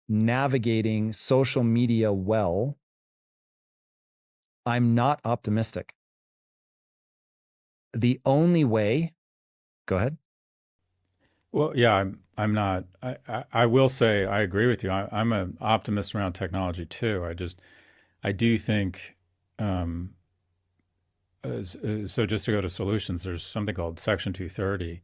S1: navigating social media well, I'm not optimistic. The only way, go ahead.
S2: Well, yeah, I'm not. I will say I agree with you. I'm an optimist around technology too. I do think um, so just to go to solutions, there's something called Section 230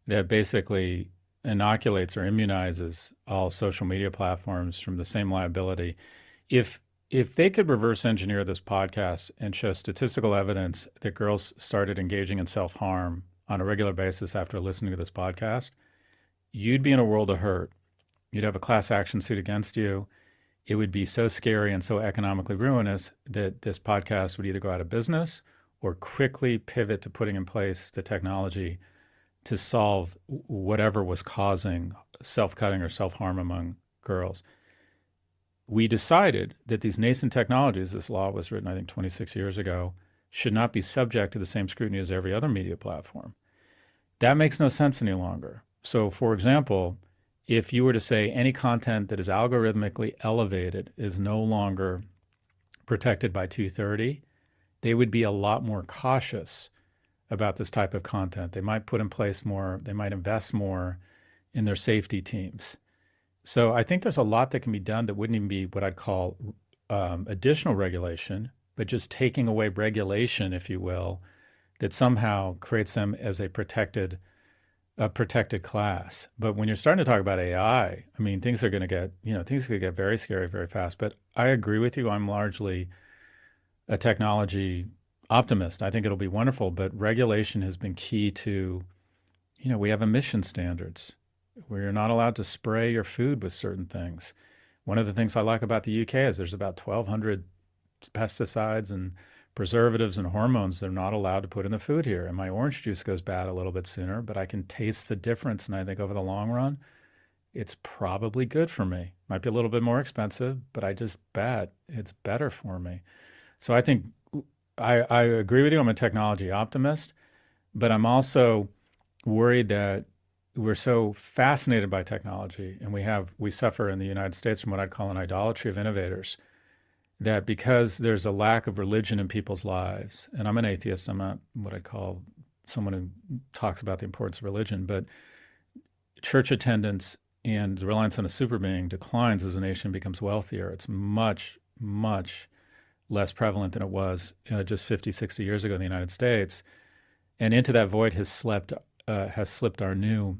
S2: that basically inoculates or immunizes all social media platforms from the same liability. If they could reverse engineer this podcast and show statistical evidence that girls started engaging in self-harm on a regular basis after listening to this podcast, you'd be in a world of hurt. You'd have a class action suit against you. It would be so scary and so economically ruinous that this podcast would either go out of business or quickly pivot to putting in place the technology to solve whatever was causing self-cutting or self-harm among girls. We decided that these nascent technologies, this law was written, I think, 26 years ago, should not be subject to the same scrutiny as every other media platform. That makes no sense any longer. So, for example, if you were to say any content that is algorithmically elevated is no longer protected by 230, they would be a lot more cautious about this type of content. They might put in place more, they might invest more in their safety teams. So I think there's a lot that can be done that wouldn't even be what I'd call additional regulation, but just taking away regulation, if you will, that somehow creates them as a protected class. But when you're starting to talk about AI, I mean, things are going to get, things could get very scary very fast. But I agree with you. I'm largely a technology optimist. I think it'll be wonderful, but regulation has been key to, we have emission standards. We're not allowed to spray your food with certain things. One of the things I like about the UK is there's about 1,200 pesticides and preservatives and hormones they're not allowed to put in the food here. And my orange juice goes bad a little bit sooner, but I can taste the difference. And I think over the long run, it's probably good for me. Might be a little bit more expensive, but I just bet it's better for me. So I think I agree with you. I'm a technology optimist, but I'm also worried that we're so fascinated by technology and we suffer in the United States from what I'd call an idolatry of innovators, that because there's a lack of religion in people's lives, and I'm an atheist, I'm not what I'd call someone who talks about the importance of religion, but church attendance and the reliance on a super being declines as a nation becomes wealthier. It's much, much less prevalent than it was just 50, 60 years ago in the United States. And into that void has slipped our new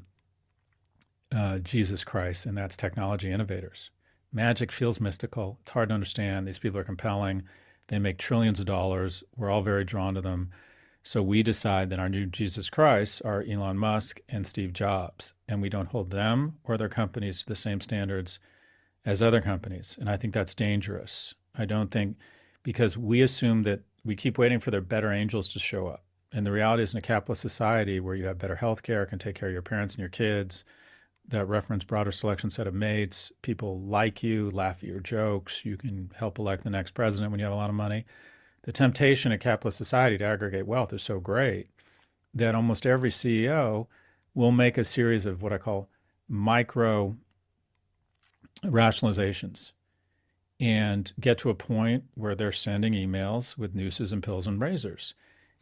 S2: Jesus Christ, and that's technology innovators. Magic feels mystical. It's hard to understand. These people are compelling. They make trillions of dollars. We're all very drawn to them. So we decide that our new Jesus Christ are Elon Musk and Steve Jobs, and we don't hold them or their companies to the same standards as other companies. And I think that's dangerous. I don't think, because we assume that we keep waiting for their better angels to show up. And the reality is, in a capitalist society where you have better health care, can take care of your parents and your kids, that reference broader selection set of mates, people like you, laugh at your jokes, you can help elect the next president when you have a lot of money. The temptation in capitalist society to aggregate wealth is so great that almost every CEO will make a series of what I call micro rationalizations and get to a point where they're sending emails with nooses and pills and razors.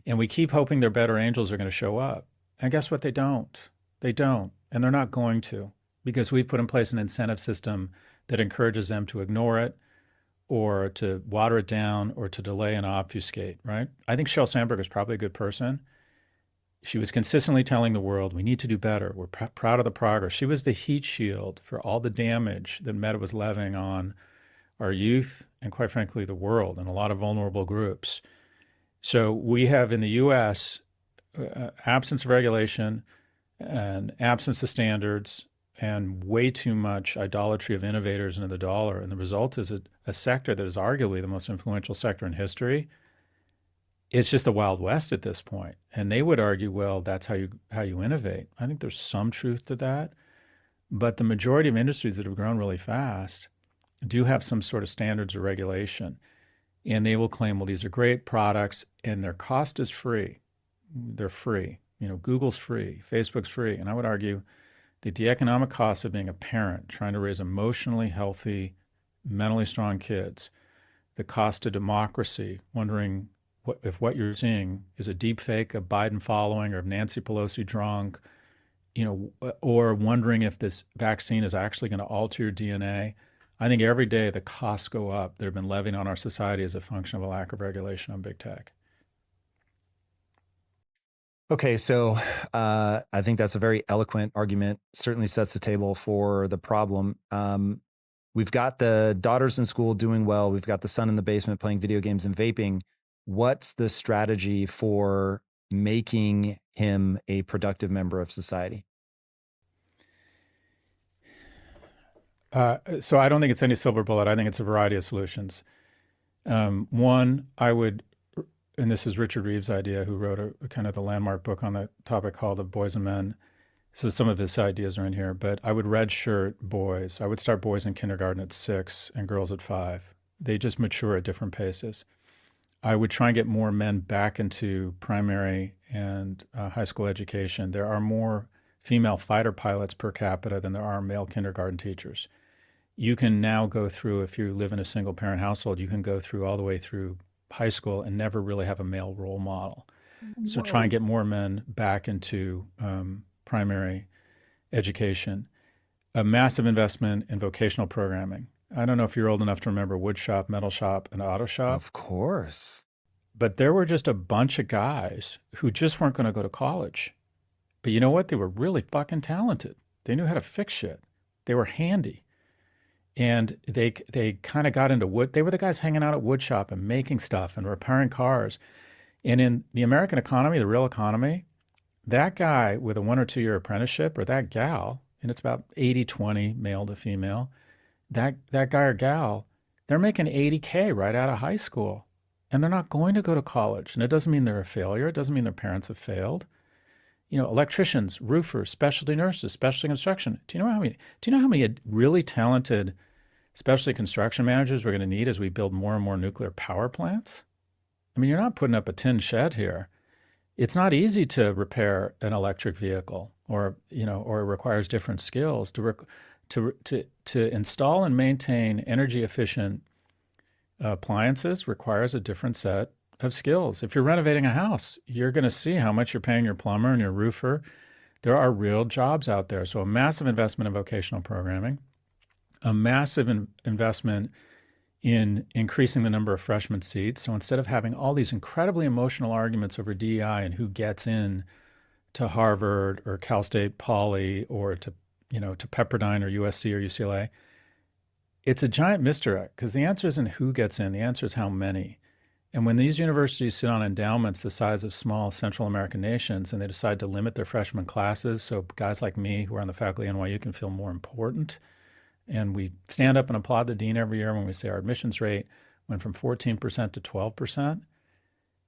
S2: And we keep hoping their better angels are going to show up. And guess what? They don't. They don't. And they're not going to, because we've put in place an incentive system that encourages them to ignore it or to water it down or to delay and obfuscate, right? I think Sheryl Sandberg is probably a good person. She was consistently telling the world, we need to do better. We're proud of the progress. She was the heat shield for all the damage that Meta was levying on our youth and, quite frankly, the world and a lot of vulnerable groups. So we have in the U.S. Absence of regulation and absence of standards and way too much idolatry of innovators and of the dollar. And the result is a sector that is arguably the most influential sector in history. It's just the Wild West at this point. And they would argue, well, that's how you innovate. I think there's some truth to that. But the majority of industries that have grown really fast do have some sort of standards or regulation. And they will claim, well, these are great products and their cost is free. They're free. Google's free, Facebook's free. And I would argue that the economic cost of being a parent, trying to raise emotionally healthy, mentally strong kids, the cost to democracy, wondering if what you're seeing is a deep fake of Biden following or of Nancy Pelosi drunk, or wondering if this vaccine is actually going to alter your DNA. I think every day the costs go up that have been levied on our society as a function of a lack of regulation on big tech.
S1: Okay, so I think that's a very eloquent argument. Certainly sets the table for the problem. We've got the daughters in school doing well. We've got the son in the basement playing video games and vaping. What's the strategy for making him a productive member of society?
S2: So I don't think it's any silver bullet. I think it's a variety of solutions. One, I would, and this is Richard Reeves' idea, who wrote a kind of the landmark book on the topic called of Boys and Men. So some of his ideas are in here, but I would redshirt boys. I would start boys in kindergarten at 6 and girls at 5. They just mature at different paces. I would try and get more men back into primary and high school education. There are more female fighter pilots per capita than there are male kindergarten teachers. You can now go through, if you live in a single parent household, you can go through all the way through high school and never really have a male role model. So try and
S1: Whoa.
S2: get more men back into primary education. A massive investment in vocational programming. I don't know if you're old enough to remember wood shop, metal shop, and auto shop,
S1: Of course.
S2: but there were just a bunch of guys who just weren't going to go to college. But you know what? They were really fucking talented. They knew how to fix shit. They were handy. And they kind of got into wood. They were the guys hanging out at wood shop and making stuff and repairing cars. And in the American economy, the real economy, that guy with a 1 or 2 year apprenticeship, or that gal, and it's about 80-20 male to female, that guy or gal, they're making 80K right out of high school. And they're not going to go to college. And it doesn't mean they're a failure. It doesn't mean their parents have failed. You know, electricians, roofers, specialty nurses, specialty construction. Do you know how many really talented specialty construction managers we're going to need as we build more and more nuclear power plants? I mean, you're not putting up a tin shed here. It's not easy to repair an electric vehicle, or or it requires different skills to install and maintain energy efficient appliances requires a different set of skills. If you're renovating a house, you're going to see how much you're paying your plumber and your roofer. There are real jobs out there. So a massive investment in vocational programming, a massive investment in increasing the number of freshman seats. So instead of having all these incredibly emotional arguments over DEI and who gets in to Harvard or Cal State Poly or to Pepperdine or USC or UCLA, it's a giant misdirect because the answer isn't who gets in, the answer is how many. And when these universities sit on endowments the size of small Central American nations and they decide to limit their freshman classes so guys like me who are on the faculty at NYU can feel more important, and we stand up and applaud the dean every year when we say our admissions rate went from 14% to 12%,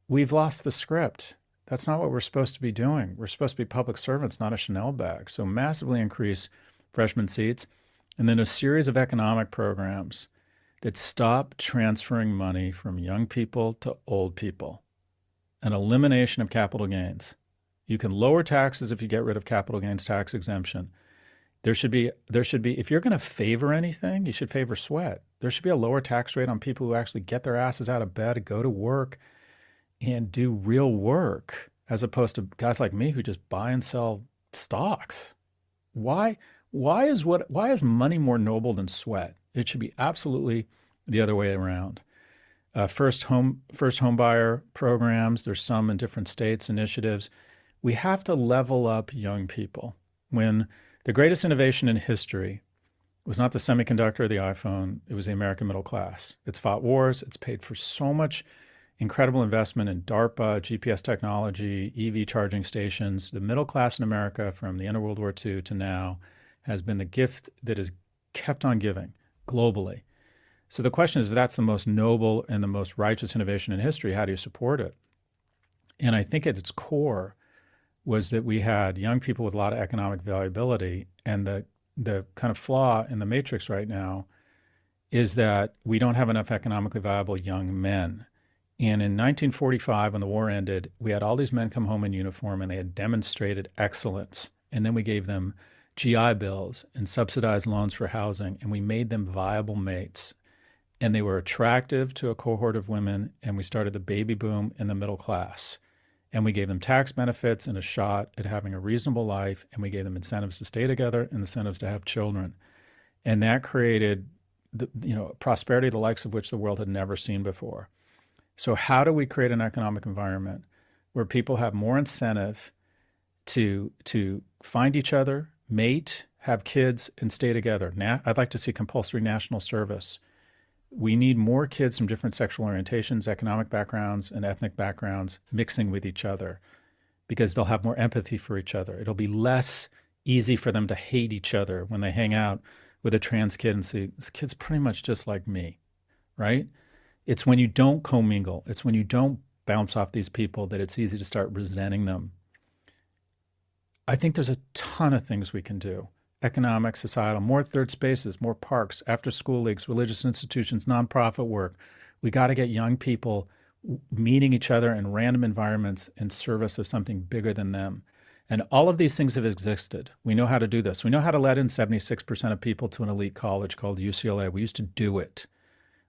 S2: we've lost the script. That's not what we're supposed to be doing. We're supposed to be public servants, not a Chanel bag. So massively increase freshman seats, and then a series of economic programs that stop transferring money from young people to old people. An elimination of capital gains. You can lower taxes if you get rid of capital gains tax exemption. There should be, if you're going to favor anything, you should favor sweat. There should be a lower tax rate on people who actually get their asses out of bed, go to work, and do real work, as opposed to guys like me who just buy and sell stocks. Why? Why is money more noble than sweat? It should be absolutely the other way around. First home buyer programs. There's some in different states, initiatives. We have to level up young people. When the greatest innovation in history was not the semiconductor or the iPhone, it was the American middle class. It's fought wars. It's paid for so much incredible investment in DARPA, GPS technology, EV charging stations. The middle class in America from the end of World War II to now has been the gift that is kept on giving globally. So the question is, if that's the most noble and the most righteous innovation in history, how do you support it? And I think at its core was that we had young people with a lot of economic valuability. And the kind of flaw in the matrix right now is that we don't have enough economically viable young men. And in 1945, when the war ended, we had all these men come home in uniform and they had demonstrated excellence. And then we gave them GI Bills and subsidized loans for housing, and we made them viable mates. And they were attractive to a cohort of women, and we started the baby boom in the middle class. And we gave them tax benefits and a shot at having a reasonable life, and we gave them incentives to stay together and incentives to have children. And that created prosperity the likes of which the world had never seen before. So how do we create an economic environment where people have more incentive to find each other, mate, have kids, and stay together. Now, I'd like to see compulsory national service. We need more kids from different sexual orientations, economic backgrounds, and ethnic backgrounds mixing with each other because they'll have more empathy for each other. It'll be less easy for them to hate each other when they hang out with a trans kid and say, this kid's pretty much just like me, right? It's when you don't commingle, it's when you don't bounce off these people that it's easy to start resenting them. I think there's a ton of things we can do. Economic, societal, more third spaces, more parks, after school leagues, religious institutions, nonprofit work. We got to get young people meeting each other in random environments in service of something bigger than them. And all of these things have existed. We know how to do this. We know how to let in 76% of people to an elite college called UCLA. We used to do it.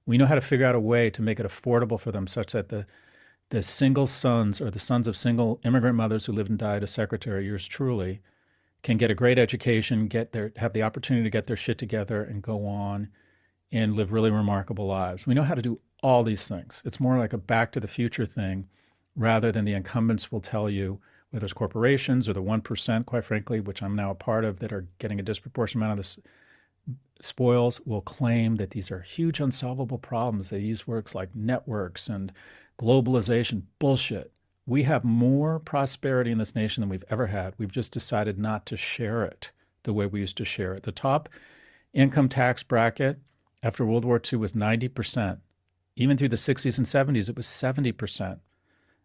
S2: We know how to figure out a way to make it affordable for them such that the single sons or the sons of single immigrant mothers who lived and died as secretary, yours truly, can get a great education, have the opportunity to get their shit together and go on and live really remarkable lives. We know how to do all these things. It's more like a back to the future thing rather than the incumbents will tell you, whether it's corporations or the 1%, quite frankly, which I'm now a part of, that are getting a disproportionate amount of this spoils, will claim that these are huge unsolvable problems. They use words like networks and globalization. Bullshit. We have more prosperity in this nation than we've ever had. We've just decided not to share it the way we used to share it. The top income tax bracket after World War II was 90%. Even through the 60s and 70s, it was 70%.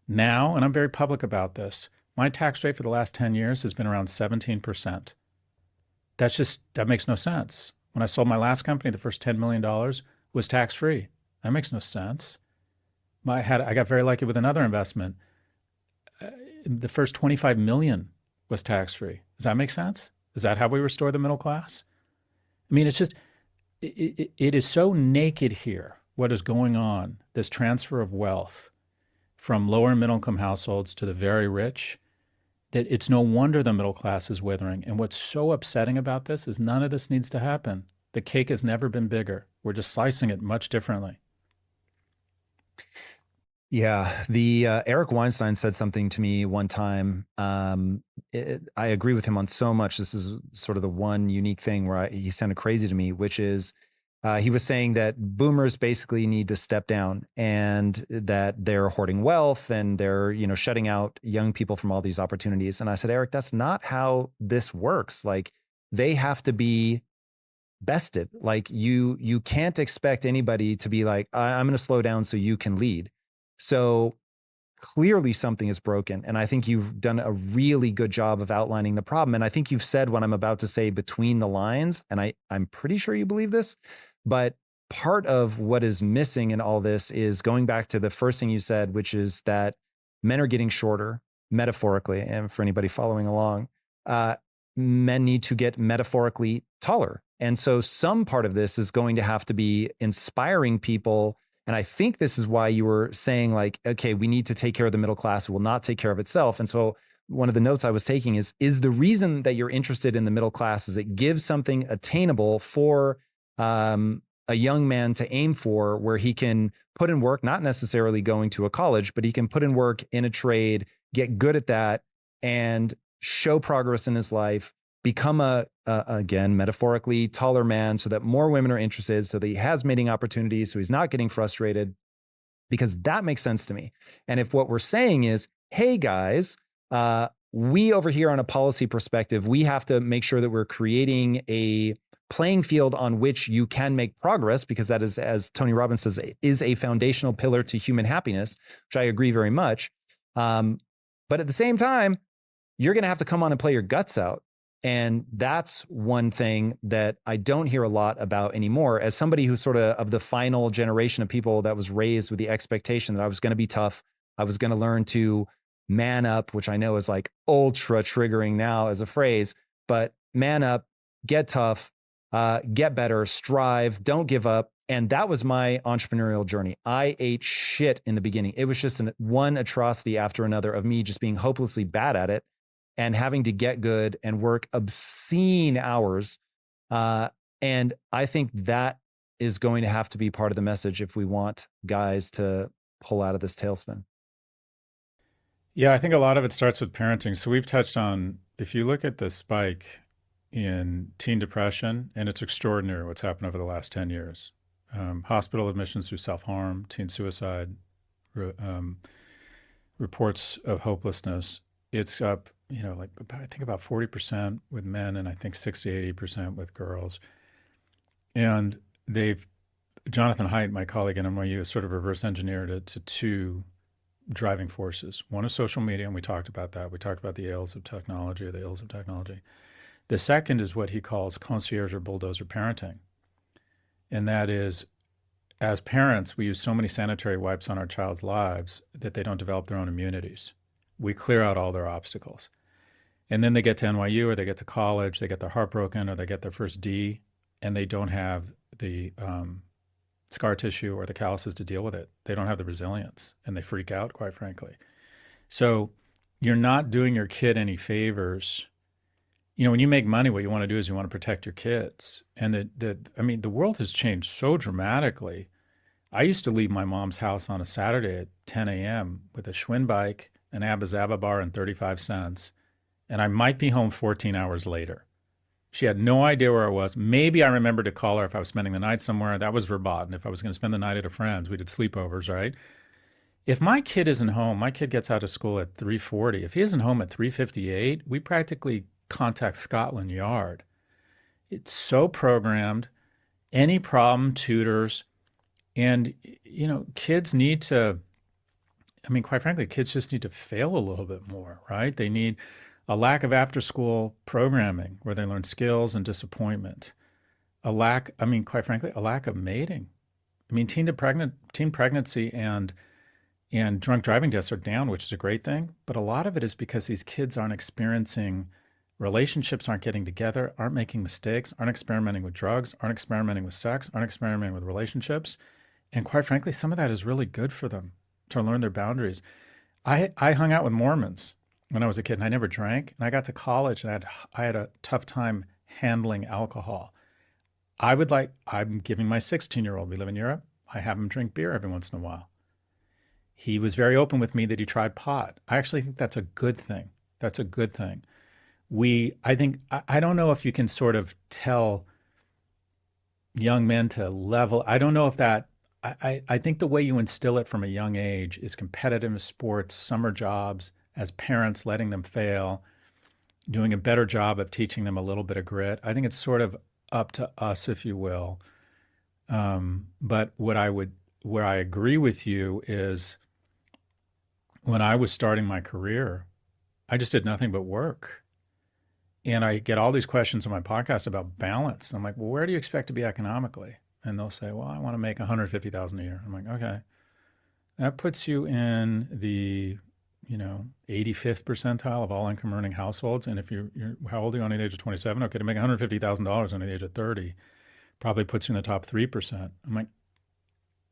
S2: Now, and I'm very public about this, my tax rate for the last 10 years has been around 17%. That makes no sense. When I sold my last company, the first $10 million was tax-free. That makes no sense. I got very lucky with another investment. The first 25 million was tax-free. Does that make sense? Is that how we restore the middle class? I mean, it is so naked here, what is going on, this transfer of wealth from lower and middle income households to the very rich, that it's no wonder the middle class is withering. And what's so upsetting about this is none of this needs to happen. The cake has never been bigger. We're just slicing it much differently.
S1: Yeah, the Eric Weinstein said something to me one time. I agree with him on so much. This is sort of the one unique thing where he sounded crazy to me, which is he was saying that boomers basically need to step down and that they're hoarding wealth and they're, shutting out young people from all these opportunities. And I said, Eric, that's not how this works. Like, they have to be bested. Like, you can't expect anybody to be like, I'm going to slow down so you can lead. So clearly something is broken. And I think you've done a really good job of outlining the problem. And I think you've said what I'm about to say between the lines. And I'm pretty sure you believe this. But part of what is missing in all this is going back to the first thing you said, which is that men are getting shorter, metaphorically. And for anybody following along, men need to get metaphorically taller. And so some part of this is going to have to be inspiring people. And I think this is why you were saying, like, okay, we need to take care of the middle class. It will not take care of itself. And so one of the notes I was taking is the reason that you're interested in the middle class is it gives something attainable for a young man to aim for, where he can put in work, not necessarily going to a college, but he can put in work in a trade, get good at that, and show progress in his life, become again, metaphorically taller man, so that more women are interested, so that he has mating opportunities, so he's not getting frustrated, because that makes sense to me. And if what we're saying is, hey guys, we over here on a policy perspective, we have to make sure that we're creating a playing field on which you can make progress, because that is, as Tony Robbins says, is a foundational pillar to human happiness, which I agree very much. But at the same time, you're going to have to come on and play your guts out. And that's one thing that I don't hear a lot about anymore. As somebody who's sort of the final generation of people that was raised with the expectation that I was going to be tough, I was going to learn to man up, which I know is like ultra triggering now as a phrase, but man up, get tough, get better, strive, don't give up. And that was my entrepreneurial journey. I ate shit in the beginning. It was just one atrocity after another of me just being hopelessly bad at it and having to get good and work obscene hours. And I think that is going to have to be part of the message if we want guys to pull out of this tailspin.
S2: Yeah, I think a lot of it starts with parenting. So we've touched on, if you look at the spike in teen depression, and it's extraordinary what's happened over the last 10 years. Hospital admissions through self-harm, teen suicide, um, reports of hopelessness. It's up, like I think about 40% with men and I think 60, 80% with girls. And Jonathan Haidt, my colleague at NYU, has sort of reverse engineered it to two driving forces. One is social media, and we talked about that. We talked about the ails of technology or the ills of technology. The second is what he calls concierge or bulldozer parenting. And that is, as parents, we use so many sanitary wipes on our child's lives that they don't develop their own immunities. We clear out all their obstacles. And then they get to NYU or they get to college, they get their heart broken or they get their first D, and they don't have the scar tissue or the calluses to deal with it. They don't have the resilience and they freak out, quite frankly. So you're not doing your kid any favors. When you make money, what you want to do is you want to protect your kids. And the world has changed so dramatically. I used to leave my mom's house on a Saturday at 10 a.m. with a Schwinn bike, an Abba Zaba bar, and 35 cents. And I might be home 14 hours later. She had no idea where I was. Maybe I remembered to call her if I was spending the night somewhere. That was verboten. If I was going to spend the night at a friend's, we did sleepovers, right? If my kid isn't home, my kid gets out of school at 3:40. If he isn't home at 3:58, we practically contact Scotland Yard. It's so programmed. Any problem, tutors. And, kids need to, quite frankly, kids just need to fail a little bit more, right? They need a lack of after-school programming where they learn skills and disappointment. Quite frankly, a lack of mating. Teen pregnancy and drunk driving deaths are down, which is a great thing. But a lot of it is because these kids aren't experiencing relationships, aren't getting together, aren't making mistakes, aren't experimenting with drugs, aren't experimenting with sex, aren't experimenting with relationships. And quite frankly, some of that is really good for them to learn their boundaries. I hung out with Mormons when I was a kid, and I never drank. And I got to college, and I had a tough time handling alcohol. I'm giving my 16-year-old, we live in Europe, I have him drink beer every once in a while. He was very open with me that he tried pot. I actually think that's a good thing. That's a good thing. I don't know if you can sort of tell young men to level. I don't know if that, I think the way you instill it from a young age is competitive sports, summer jobs, as parents, letting them fail, doing a better job of teaching them a little bit of grit. I think it's sort of up to us, if you will. But where I agree with you is when I was starting my career, I just did nothing but work. And I get all these questions on my podcast about balance. I'm like, well, where do you expect to be economically? And they'll say, well, I want to make $150,000 a year. I'm like, okay, that puts you in the 85th percentile of all income earning households. And if you're how old are you on the age of 27? Okay, to make $150,000 on the age of 30 probably puts you in the top 3%. I'm like,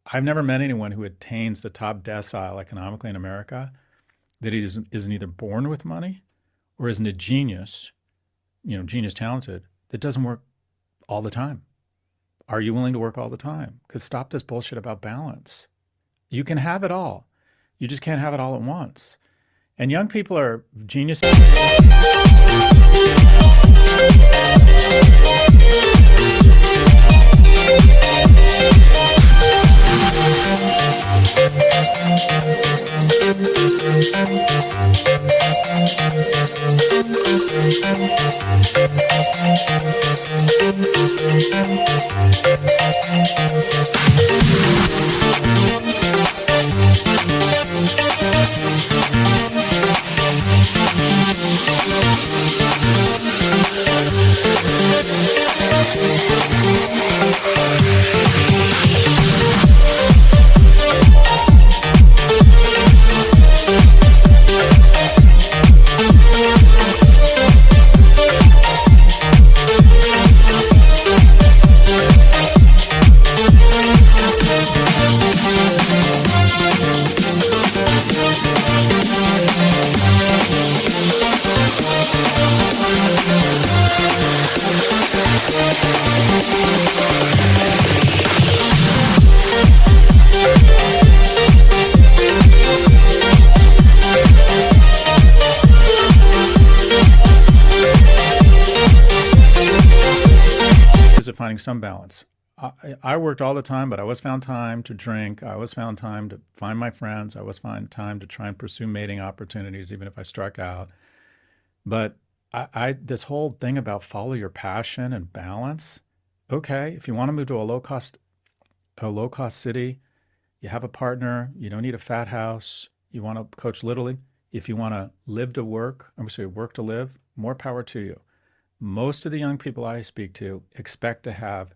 S2: I've never met anyone who attains the top decile economically in America that isn't either born with money or isn't a genius, genius talented, that doesn't work all the time. Are you willing to work all the time? Because stop this bullshit about balance. You can have it all. You just can't have it all at once. And young people are genius. of finding some balance. I worked all the time, but I always found time to drink. I always found time to find my friends. I always found time to try and pursue mating opportunities, even if I struck out. But this whole thing about follow your passion and balance. Okay, if you want to move to a low cost city, you have a partner, you don't need a fat house, you want to coach Little League. If you want to live to work, I'm sorry, work to live, more power to you. Most of the young people I speak to expect to have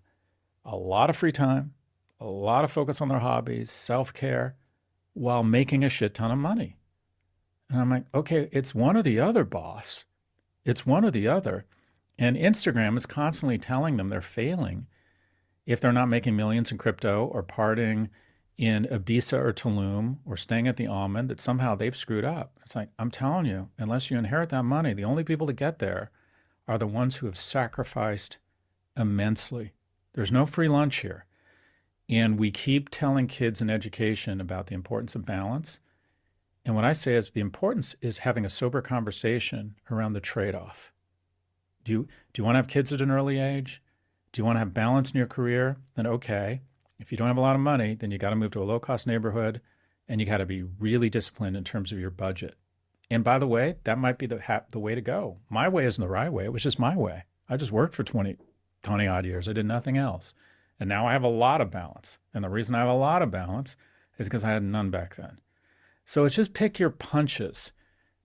S2: a lot of free time, a lot of focus on their hobbies, self-care, while making a shit ton of money. And I'm like, okay, it's one or the other, boss. It's one or the other. And Instagram is constantly telling them they're failing if they're not making millions in crypto or partying in Ibiza or Tulum or staying at the Almond, that somehow they've screwed up. It's like, I'm telling you, unless you inherit that money, the only people to get there are the ones who have sacrificed immensely. There's no free lunch here. And we keep telling kids in education about the importance of balance. And what I say is the importance is having a sober conversation around the trade-off. Do you want to have kids at an early age? Do you want to have balance in your career? Then okay. If you don't have a lot of money, then you got to move to a low-cost neighborhood, and you got to be really disciplined in terms of your budget. And by the way, that might be the way to go. My way isn't the right way. It was just my way. I just worked for 20 odd years. I did nothing else. And now I have a lot of balance. And the reason I have a lot of balance is because I had none back then. So it's just pick your punches.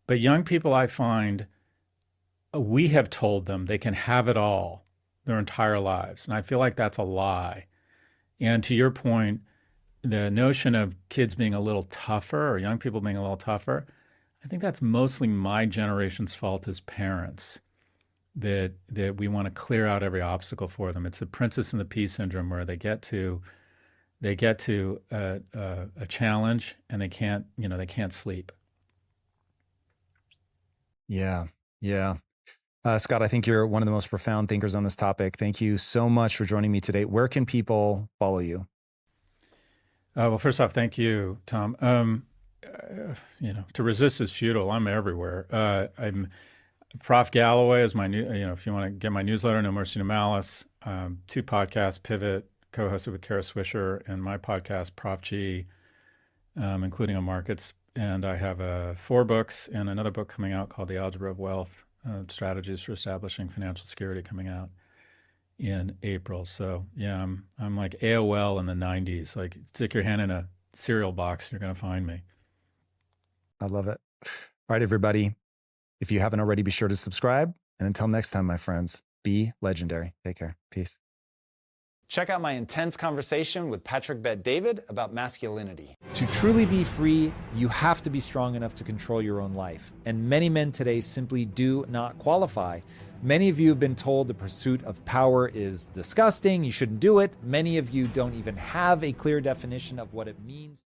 S2: But young people, I find, we have told them they can have it all their entire lives. And I feel like that's a lie. And to your point, the notion of kids being a little tougher or young people being a little tougher, I think that's mostly my generation's fault as parents, that we want to clear out every obstacle for them. It's the Princess and the Pea syndrome, where they get to a challenge and they can't sleep.
S1: Yeah. Yeah. Scott, I think you're one of the most profound thinkers on this topic. Thank you so much for joining me today. Where can people follow you?
S2: Well, first off, thank you, Tom. To resist is futile. I'm everywhere. I'm Prof. Galloway is my new, if you want to get my newsletter, No Mercy, No Malice, 2 podcasts, Pivot, co-hosted with Kara Swisher, and my podcast, Prof. G, including on markets. And I have 4 books and another book coming out called The Algebra of Wealth, Strategies for Establishing Financial Security, coming out in April. So yeah, I'm like AOL in the 90s. Like, stick your hand in a cereal box, you're going to find me.
S1: I love it. All right, everybody. If you haven't already, be sure to subscribe. And until next time, my friends, be legendary. Take care. Peace. Check out my intense conversation with Patrick Bet-David about masculinity. To truly be free, you have to be strong enough to control your own life. And many men today simply do not qualify. Many of you have been told the pursuit of power is disgusting, you shouldn't do it. Many of you don't even have a clear definition of what it means.